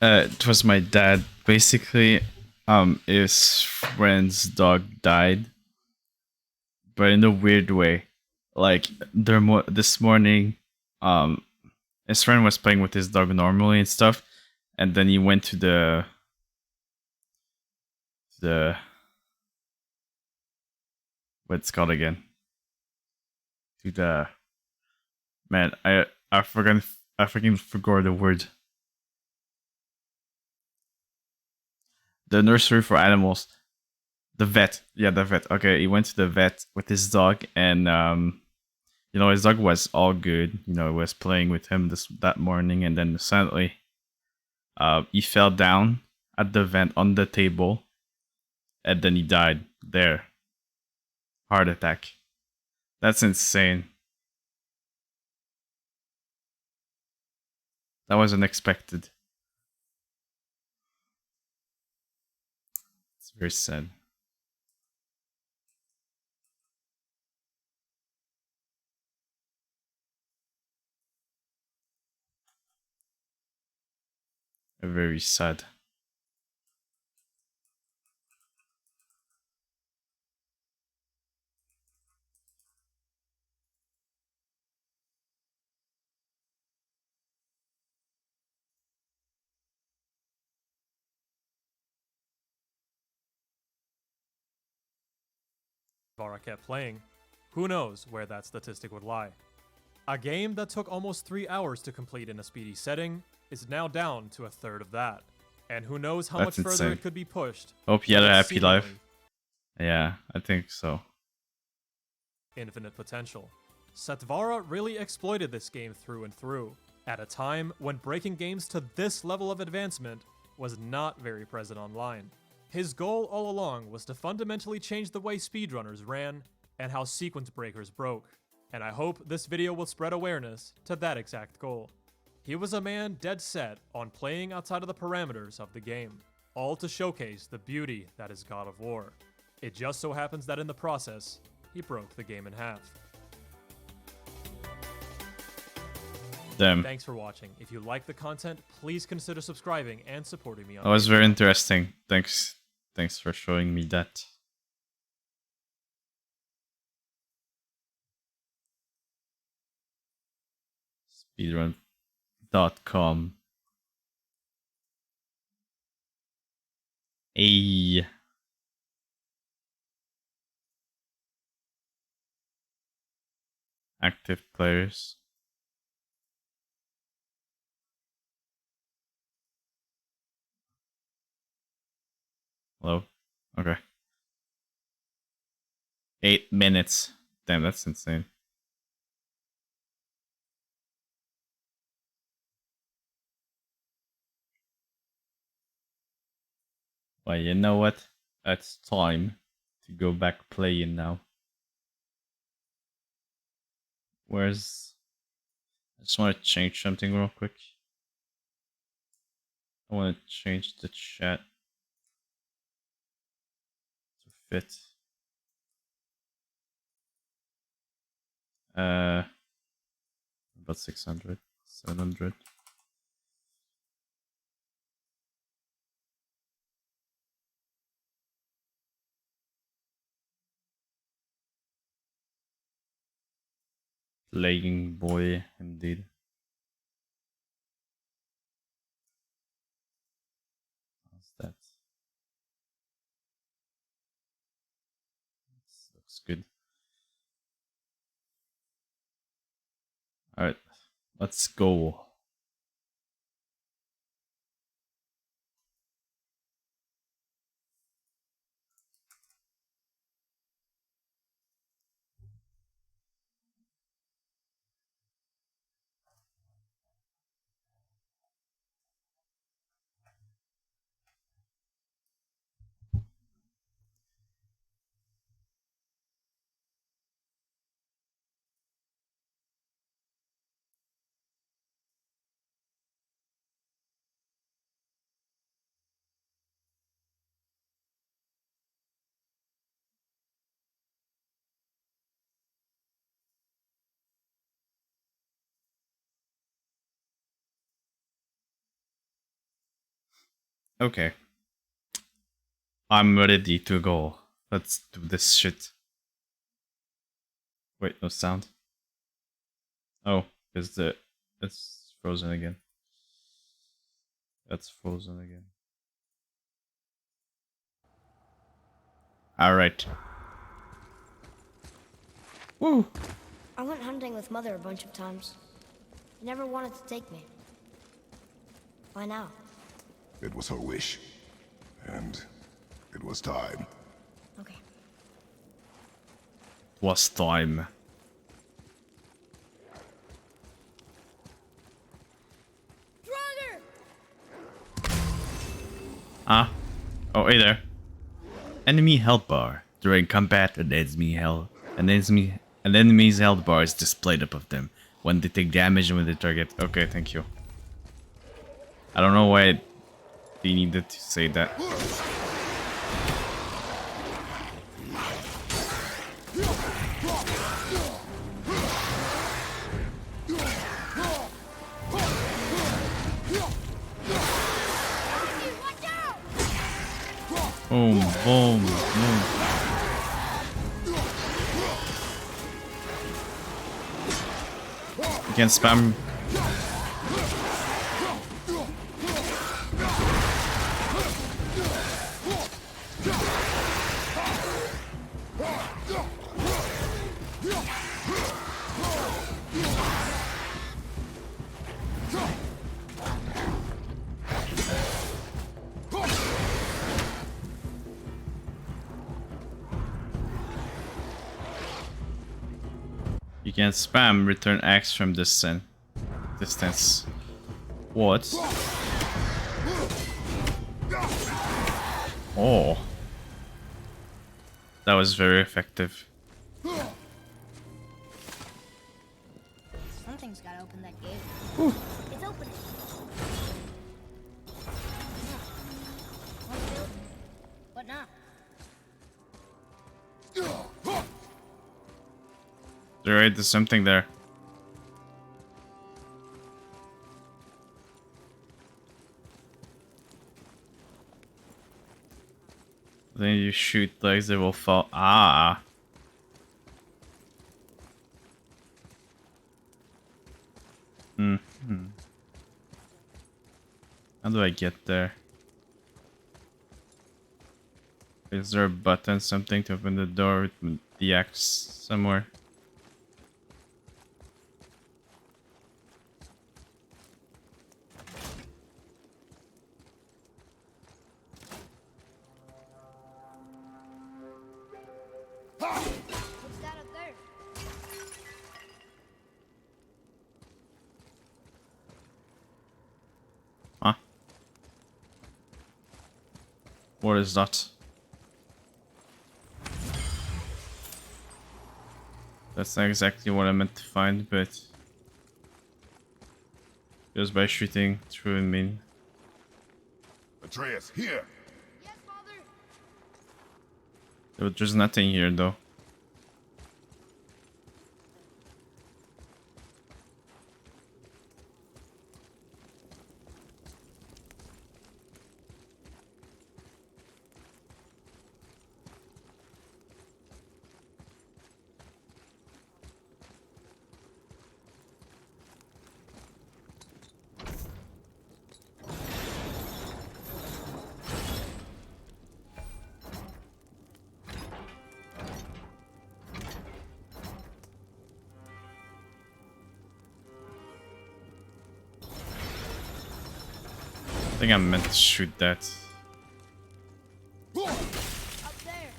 It was my dad. Basically, his friend's dog died, but in a weird way. like this morning, his friend was playing with his dog normally and stuff, and then he went to the what's it called again? To the man, I forgot I freaking forgot the word. The nursery for animals. The vet. Yeah, the vet. Okay, he went to the vet with his dog, and his dog was all good. Was playing with him that morning, and then suddenly, he fell down at the vent on the table, and then he died there. Heart attack. That's insane. That was unexpected. It's very sad. Very sad. Vara kept playing, who knows where that statistic would lie. A game that took almost 3 hours to complete in a speedy setting is now down to a third of that. And who knows how That's much further insane. it could be pushed. Hope you had a with happy life. seemingly Yeah, I think so. infinite potential. Satvara really exploited this game through and through, at a time when breaking games to this level of advancement was not very present online. His goal all along was to fundamentally change the way speedrunners ran and how sequence breakers broke, and I hope this video will spread awareness to that exact goal. He was a man dead set on playing outside of the parameters of the game, all to showcase the beauty that is God of War. It just so happens that in the process, he broke the game in half. Damn. Thanks for watching. If you like the content, please consider subscribing and supporting me on That was very Patreon. interesting. Thanks for showing me that. Speedrun.com. A active players. Hello? Okay. 8 minutes. Damn, that's insane. Well, you know what? It's time to go back playing now. Where's... I just want to change something real quick. I want to change the chat to fit. About 600, 700. Playing boy, indeed. How's that? This looks good. Alright, let's go. Okay. I'm ready to go. Let's do this shit. Wait, no sound. Oh, because it's frozen again. That's frozen again. Alright. Woo! I went hunting with Mother a bunch of times. She never wanted to take me. Why now? It was her wish. And it was time. Okay. Was time. Ah. Oh, hey there. Enemy health bar. During combat, an enemy's health bar is displayed above them when they take damage and when they target. Okay, thank you. I don't know why they needed to say that. Boom, boom, boom. You can spam. You can spam return X from distance. What? Oh. That was very effective. Something's gotta open that gate. It's opening. What now? Alright, there's something there. Then you shoot legs, they will fall. Ah. How do I get there? Is there a button, something to open the door with the X somewhere? What's that up there? Huh? What is that? That's not exactly what I meant to find, but just by shooting through and mean. Atreus, here! Yes, Father. There's nothing here though. I think I meant to shoot that. Up there.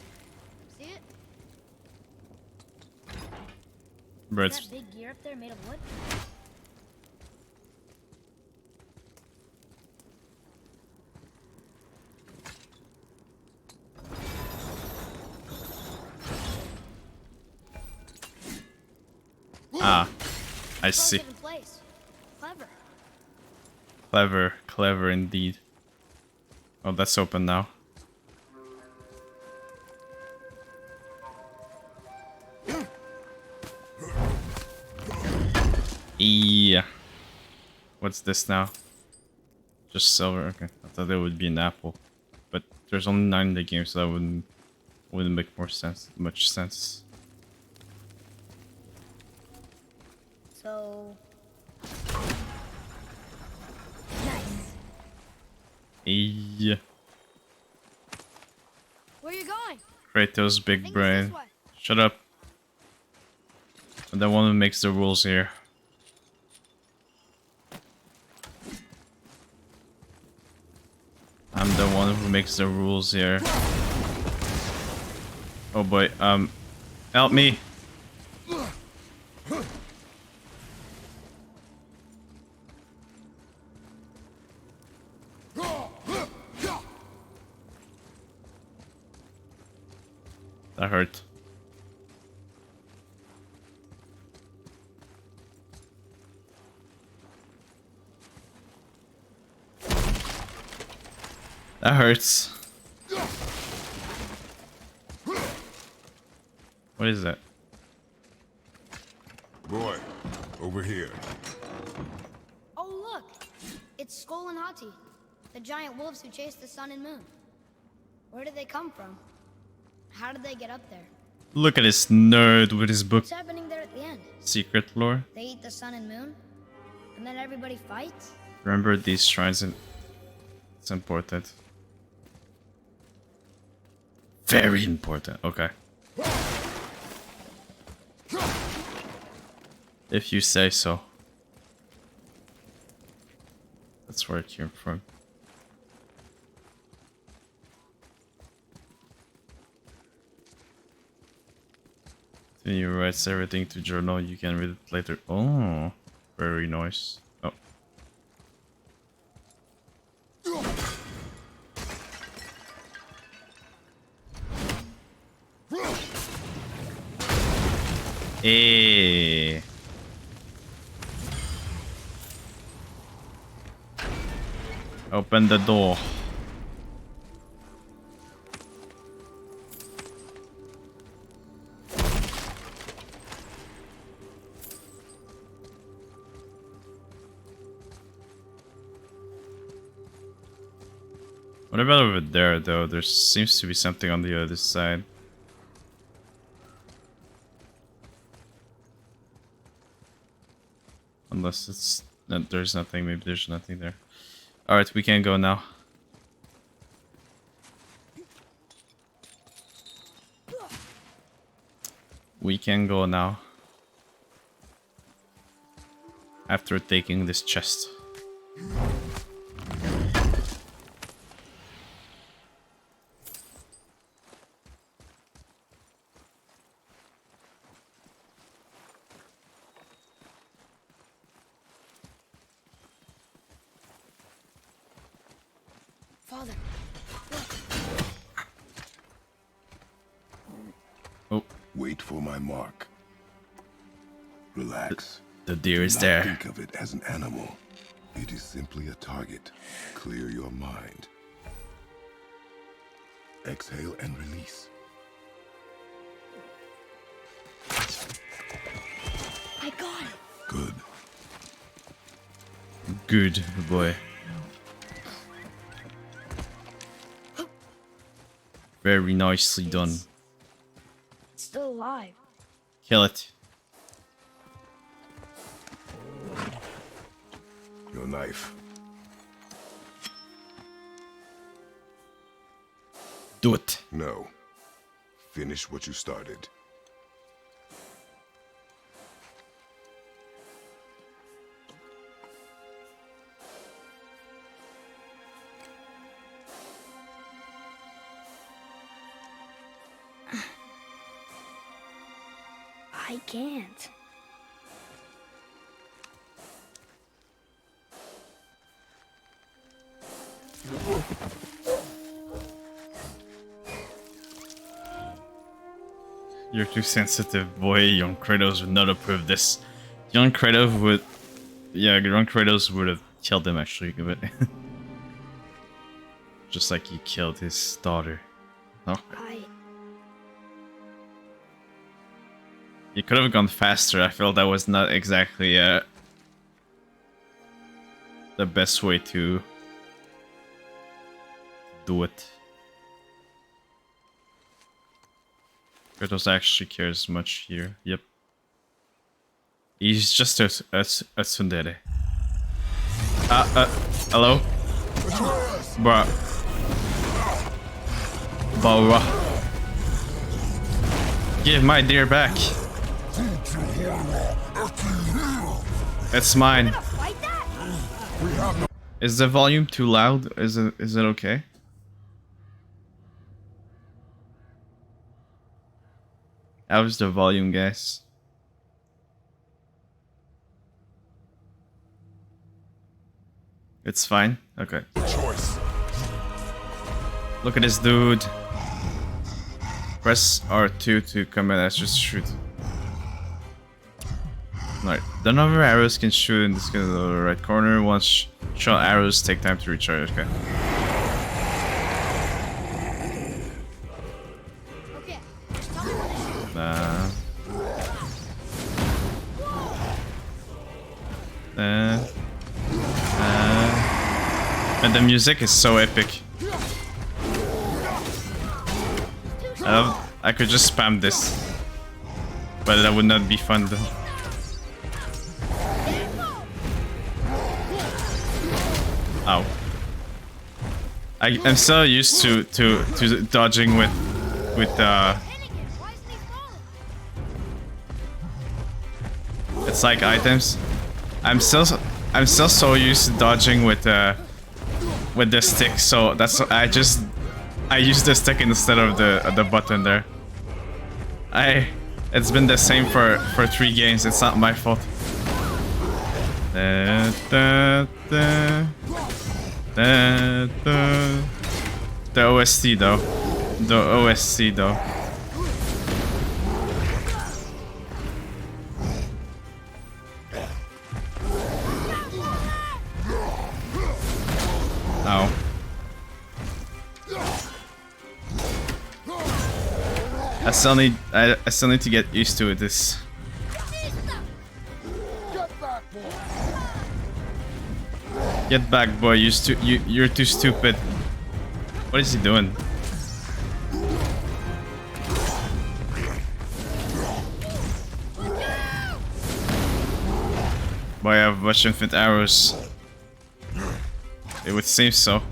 See it? But Is that big gear up there made of wood? ah, I see. Plug it in place. Clever. Clever, clever indeed. Oh, that's open now. Yeah. What's this now? Just silver. Okay, I thought there would be an apple, but there's only 9 in the game, so that wouldn't make much sense. So... Nice. Yeah. Where are you going? Kratos, I big think it's brain. this way. Shut up. I'm the one who makes the rules here. I'm the one who makes the rules here. Oh boy, help me. That hurt. That hurts. What is that? Boy, over here. Oh, look! It's Skull and Hati, the giant wolves who chase the sun and moon. Where did they come from? How did they get up there? Look at this nerd with his book. What's happening there at the end? Secret lore. They eat the sun and moon? And then everybody fights? Remember these shrines and it's important. Very important. Okay. If you say so. That's where it came from. Then you write everything to journal, you can read it later. Oh, very nice. Oh. Hey. Open the door. What about over there, though? There seems to be something on the other side. Unless it's... No, there's nothing. Maybe there's nothing there. Alright, we can go now. We can go now. After taking this chest. Father, Oh, Wait for my mark. Relax. the deer is Do not there. think of it as an animal. It is simply a target. Clear your mind. Exhale and release. I got it. Good. Good boy. Very nicely done. It's still alive. Kill it. Your knife. Do it. No. Finish what you started. I can't. You're too sensitive, boy. Young Kratos would not approve this. Young Kratos would... Yeah, young Kratos would have killed him, actually. But just like he killed his daughter. Oh. You could have gone faster. I felt that was not exactly the best way to do it. Kratos actually cares much here. Yep. He's just a tsundere. Hello? Bruh. Bruh. Give my deer back. It's mine. Fight that? Is the volume too loud? Is it okay? How's the volume, guys? It's fine? Okay. Look at this dude. Press R2 to come in. Let's just shoot. Alright. The number of arrows can shoot in this right corner. Once shot arrows take time to recharge. Okay. Okay, just tell me what to shoot. And the music is so epic. I could just spam this, but that would not be fun though. Ow. I'm so used to dodging with Why isn't he falling? it's like items. I'm still so used to dodging with the stick, so that's I use the stick instead of the button there. It's been the same for 3 games. It's not my fault. The OST though. The OSC though. Ow. I still need to get used to this. Get back, boy. You're too stupid. What is he doing? Boy, I have much infinite arrows. It would seem so.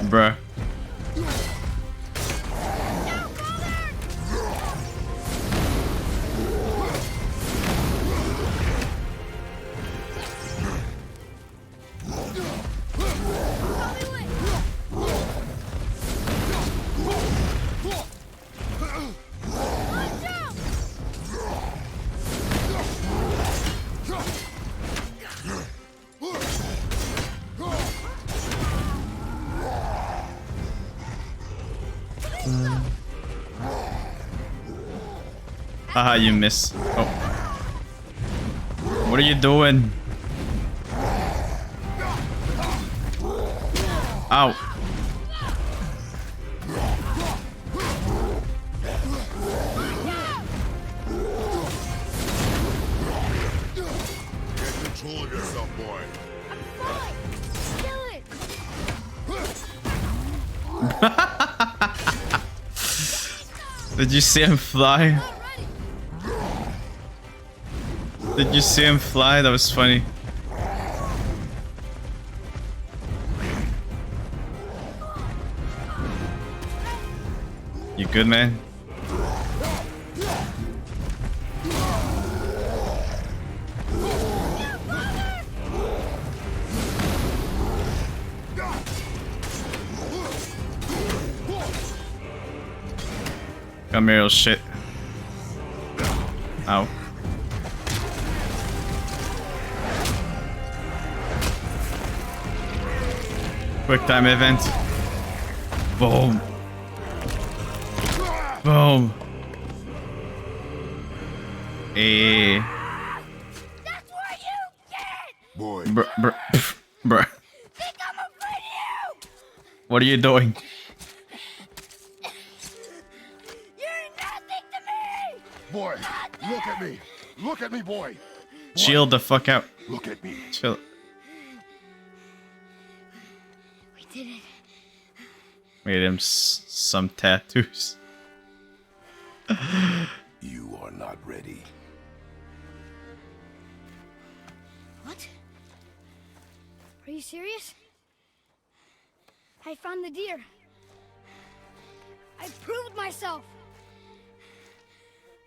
Bruh. Haha, you miss. Oh. What are you doing? Ow. Get control of yourself, boy. Fine. Kill it. Did you see him fly? Did you see him fly? That was funny. You good, man? Come here, little shit. Ow. Quick time event. Boom. Boom. Eh. That's what you get. Boy. Bruh. Think I'm afraid of you. What are you doing? You're nothing to Look at me. Look at me, boy. Chill the fuck out. Look at me. Chill. We did it. Made him some tattoos. You are not ready. What? Are you serious? I found the deer. I proved myself.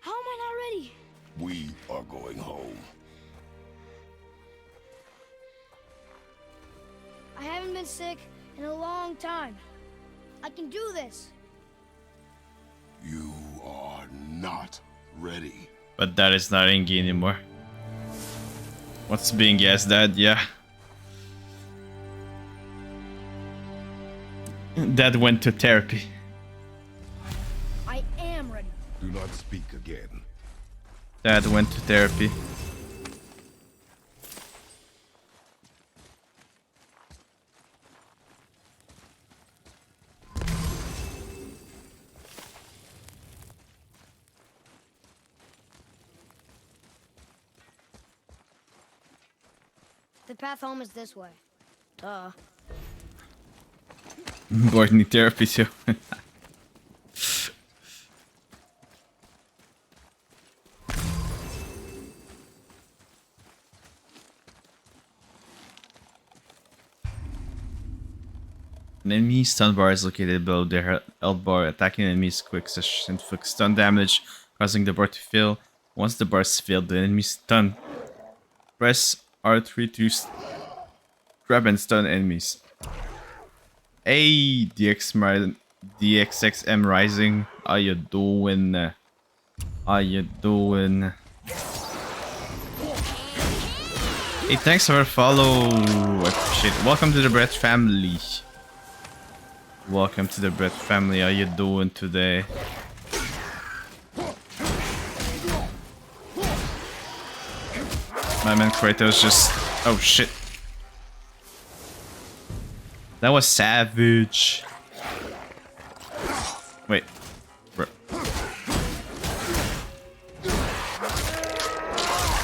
How am I not ready? We are going home. I haven't been sick in a long time. I can do this. You are not ready. But Dad is not Ingy anymore. What's being yes, Dad? Yeah. Dad went to therapy. I am ready. Do not speak again. Dad went to therapy. The path home is this way. Duh. Boy need therapy too. An enemy stun bar is located below their L bar. Attacking enemies quick session inflicts stun damage, causing the bar to fail. Once the bar is filled, the enemy stun. Press R3 to grab and stun enemies. Hey, DXXM Rising, how you doing? How you doing? Hey, thanks for follow. I appreciate it. Welcome to the Brett family. Welcome to the Brett family. How you doing today? My man Kratos just... Oh shit. That was savage. Wait. Bro.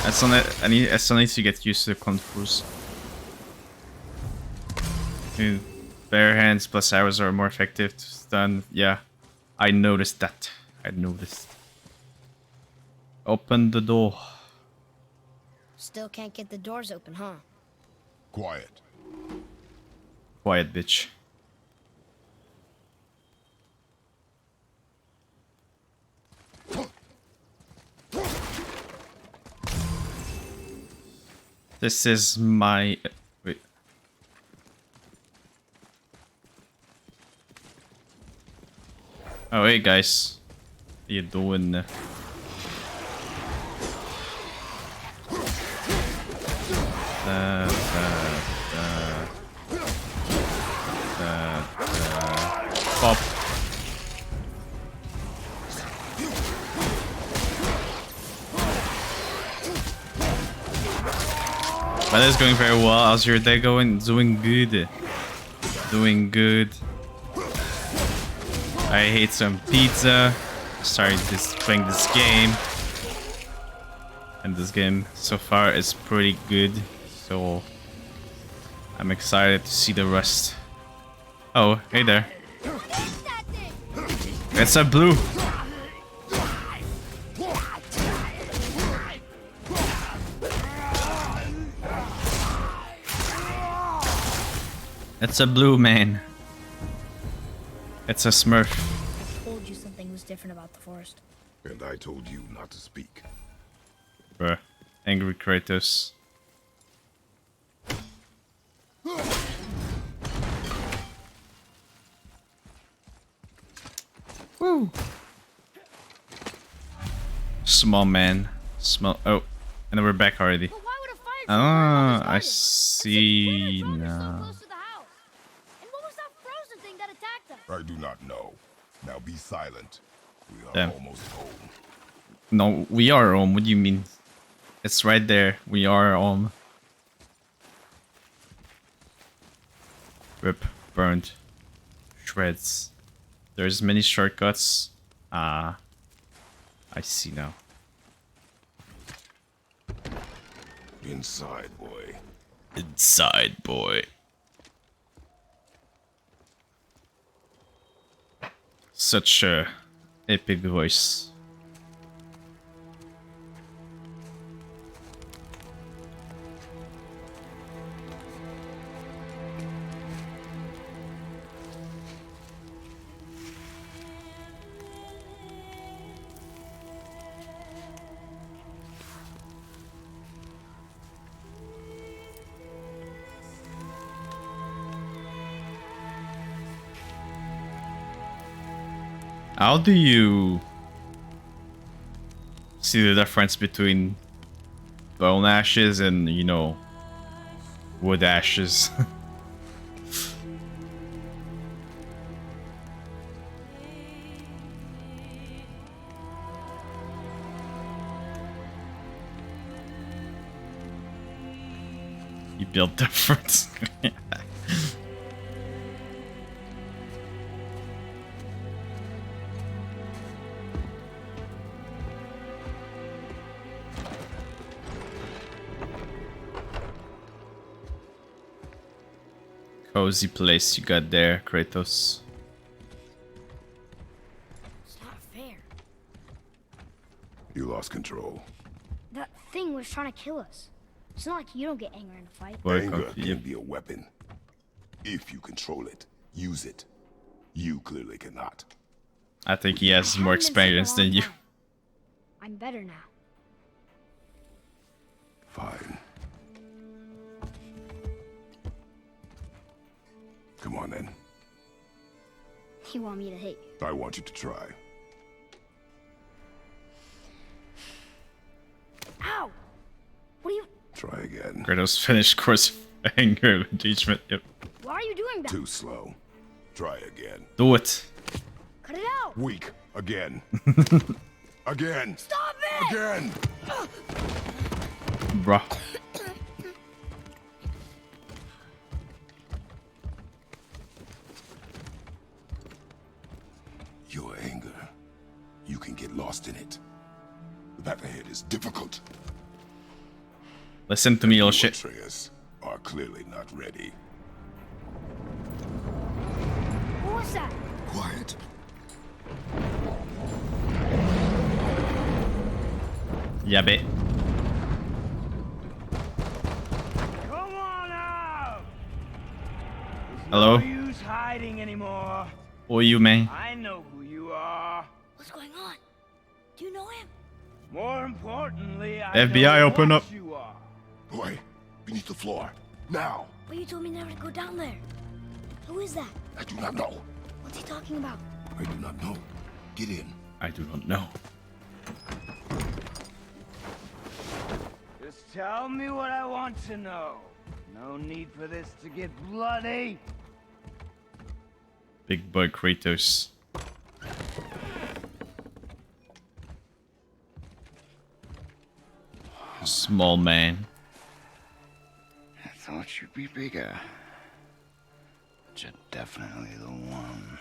I still need to get used to the controls. Dude, bare hands plus arrows are more effective to stun. Yeah, I noticed that. I noticed. Open the door. Still can't get the doors open, huh? Quiet. Quiet, bitch. This is my... Wait. Oh, hey guys. How you doing? Pop. Well, that's going very well. How's your day going? Doing good. Doing good. I ate some pizza. Started playing this game. And this game so far is pretty good. So I'm excited to see the rest. Oh, hey there. It's a blue. It's a blue man. It's a smurf. I told you something was different about the forest. And I told you not to speak. Bruh. Angry Kratos. Woo. Small man. Small. Oh, and we're back already. But why would a fire truck Ah, burn all I this see garden? So now. close to the house. And what was that frozen thing that attacked us? I do not know. Now be silent. We are Damn. almost home. No, we are home. What do you mean? It's right there. We are home. Rip. Burned. Shreds. There's many shortcuts. I see now. Inside, boy. Inside, boy. Such a epic voice. How do you see the difference between bone ashes and, you know, wood ashes? You build different. Cozy place you got there, Kratos. It's not fair. You lost control. That thing was trying to kill us. It's not like you don't get angry in a fight. Boy, Anger coffee, can yep. be a weapon. If you control it, use it. You clearly cannot. I think he has I more haven't been sick in a experience than long you. time. I'm better now. Fine. Come on then. You want me to hit you? I want you to try. Ow! What are you... Try again. Kratos finished course of anger engagement. Yep. Why are you doing that? Too slow. Try again. Do it. Cut it out! Weak. Again. Again. Stop it! Again. Bruh. Your anger. You can get lost in it. The path ahead is difficult. Listen to me, little You, shit. Atreus, are clearly not ready. What was that? Quiet. Yeah, bit. Come on out! Hello? No use hiding anymore. Who are you, man? I know who you are. What's going on? Do you know him? More importantly, I FBI, know open what up. you are. Boy, beneath the floor. Now. But you told me never to go down there. Who is that? I do not know. What's he talking about? I do not know. Get in. I do not know. Just tell me what I want to know. No need for this to get bloody. Big boy Kratos. Small man. I thought you'd be bigger. But you're definitely the one.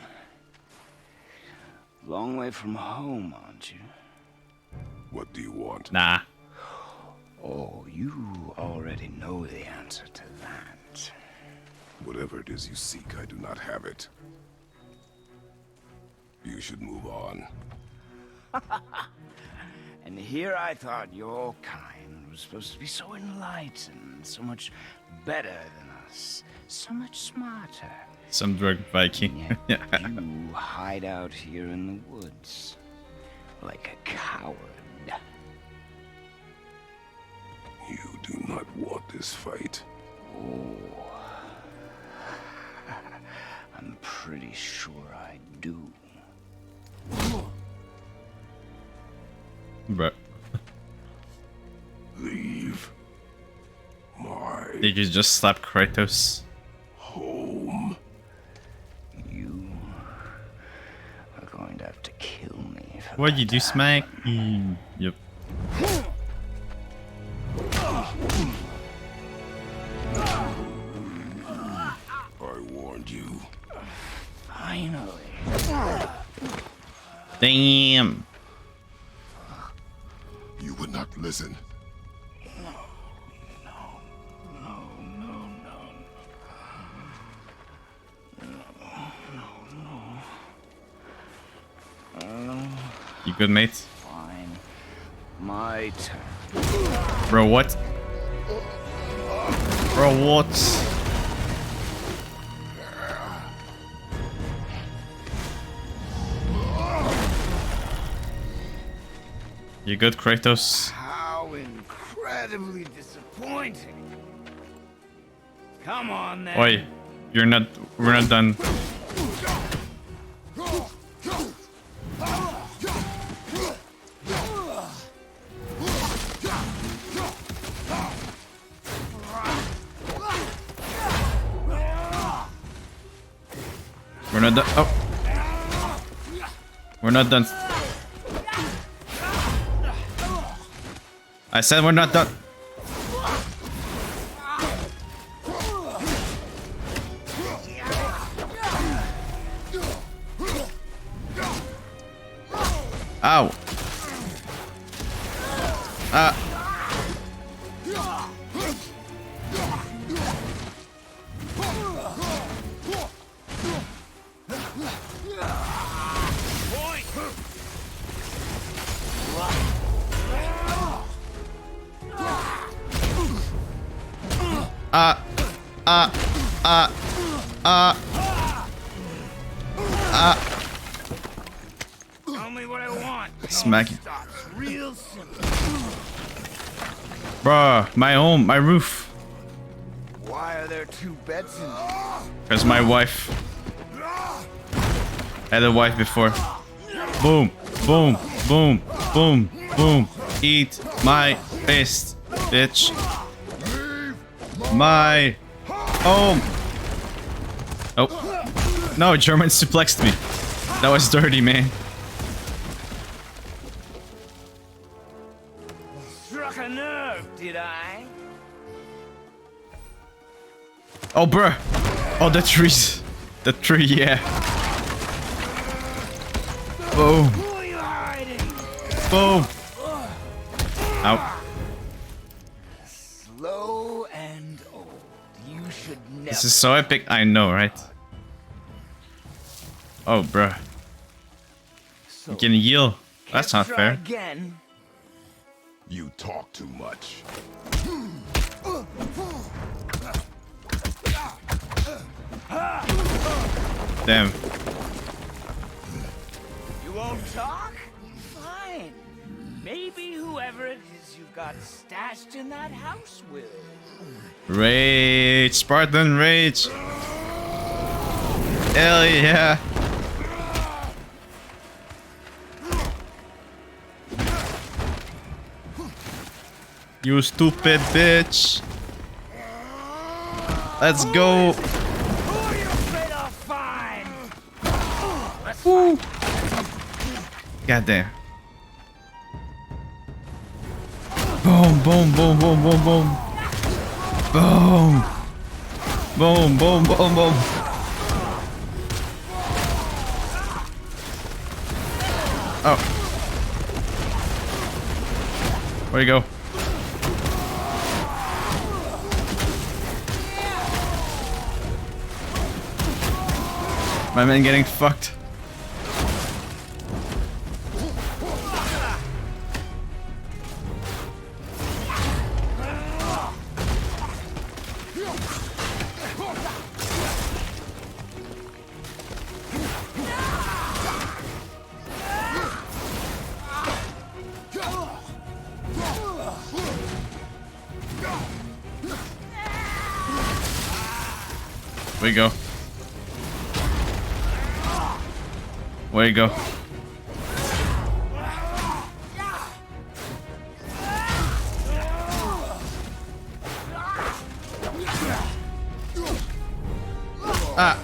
Long way from home, aren't you? What do you want? Nah. Oh, you already know the answer to that. Whatever it is you seek, I do not have it. You should move on. And here I thought your kind was supposed to be so enlightened, so much better than us, so much smarter. Some drug Viking. Yet you hide out here in the woods, like a coward. You do not want this fight. Oh, I'm pretty sure I do. Bro. Leave my Did you just slap Kratos? home. You are going to have to kill me. For What that you do, to smack? happen. Yep. I warned you. Finally. Damn. You would not listen. You good, mate? Fine. My turn. Bro, what? Bro, what? You good, Kratos? How incredibly disappointing. Come on then. Oi, we're not done. We're not done. Oh. We're not done. I said we're not done. Ow. Tell me what I want. Smack. Stop's real simple. Bruh, my home, my roof. Why are there two beds in here? Cause my wife had a wife before. Boom, boom, boom, boom, boom. Eat my fist, bitch. My home. Oh. No, German suplexed me. That was dirty, man. Struck a nerve, did I? Oh, bruh. Oh, the trees. The tree, yeah. Boom. Who are you hiding? Boom. Ow. Slow and old. You should never. This is so epic, I know, right? Oh, bruh. You can heal. That's not Try fair. Again. You talk too much. Damn. You won't talk? Fine. Maybe whoever it is you've got stashed in that house will. Rage. Spartan rage. Hell yeah. You stupid bitch. Let's go. Who are you afraid I'll find? Let's Woo. Goddamn. Boom, boom, boom, boom, boom, boom. Boom. Boom, boom, boom, boom. Oh. Where'd he go? My man getting fucked. Where you go? Where you go? Ah.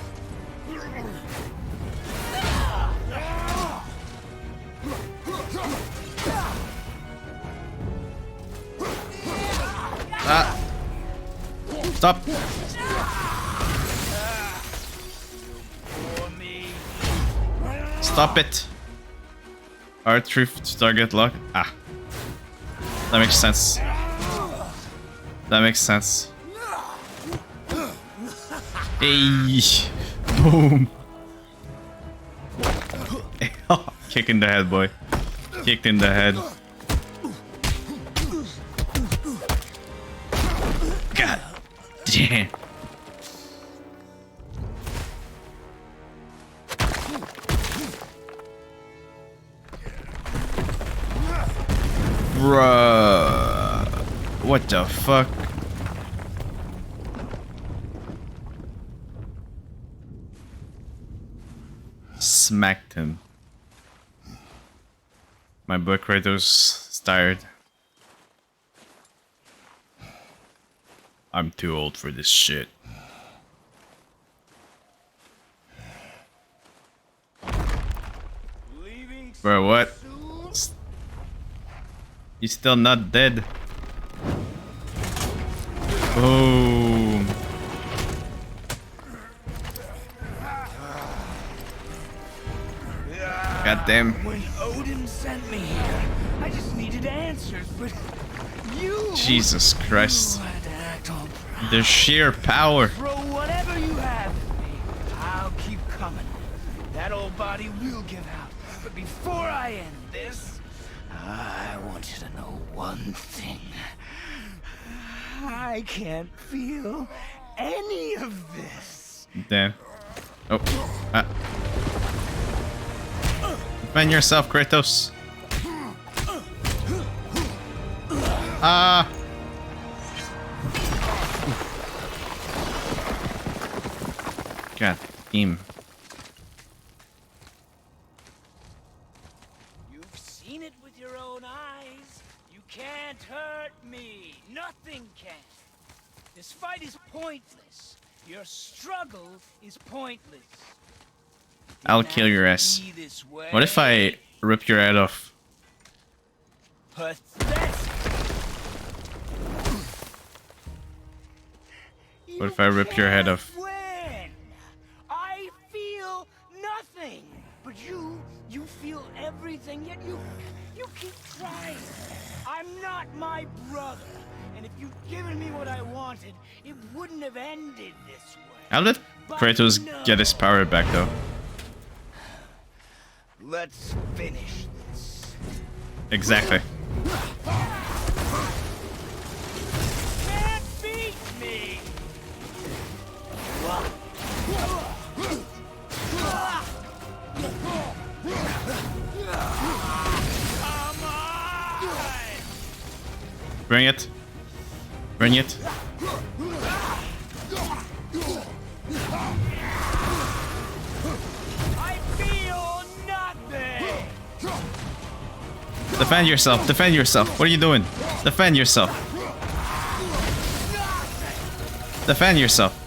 Ah. Stop. Stop it. R3 to target lock. Ah. That makes sense. That makes sense. Hey. Boom. Kick in the head, boy. kicked in the head. God damn. Bruh. What the fuck? Smacked him. My boy Kratos is tired. I'm too old for this shit. Bro, what? He's still not dead. Boom. God damn. When Odin sent me here, I just needed answers, but you... Jesus Christ. You had to act all proud. The sheer power. Throw whatever you have at me. I'll keep coming. That old body will give out. But before I end this, I want you to know one thing. I can't feel any of this. Damn. Oh. Defend yourself, Kratos. Ah. God damn. You've seen it with your own eyes. You can't hurt me. Nothing can. This fight is pointless. Your struggle is pointless. I'll kill your ass. What if I rip your head off? Pathetic. What if I rip your head off? Win. I feel nothing. But you feel everything, yet you keep trying. I'm not my brother. And if you'd given me what I wanted, it wouldn't have ended this way. I'll let Kratos get his power back though. Let's finish this. Exactly. Can't beat me. Come on! Bring it. Bring it. I feel nothing. Defend yourself. Defend yourself. What are you doing? Defend yourself. Defend yourself.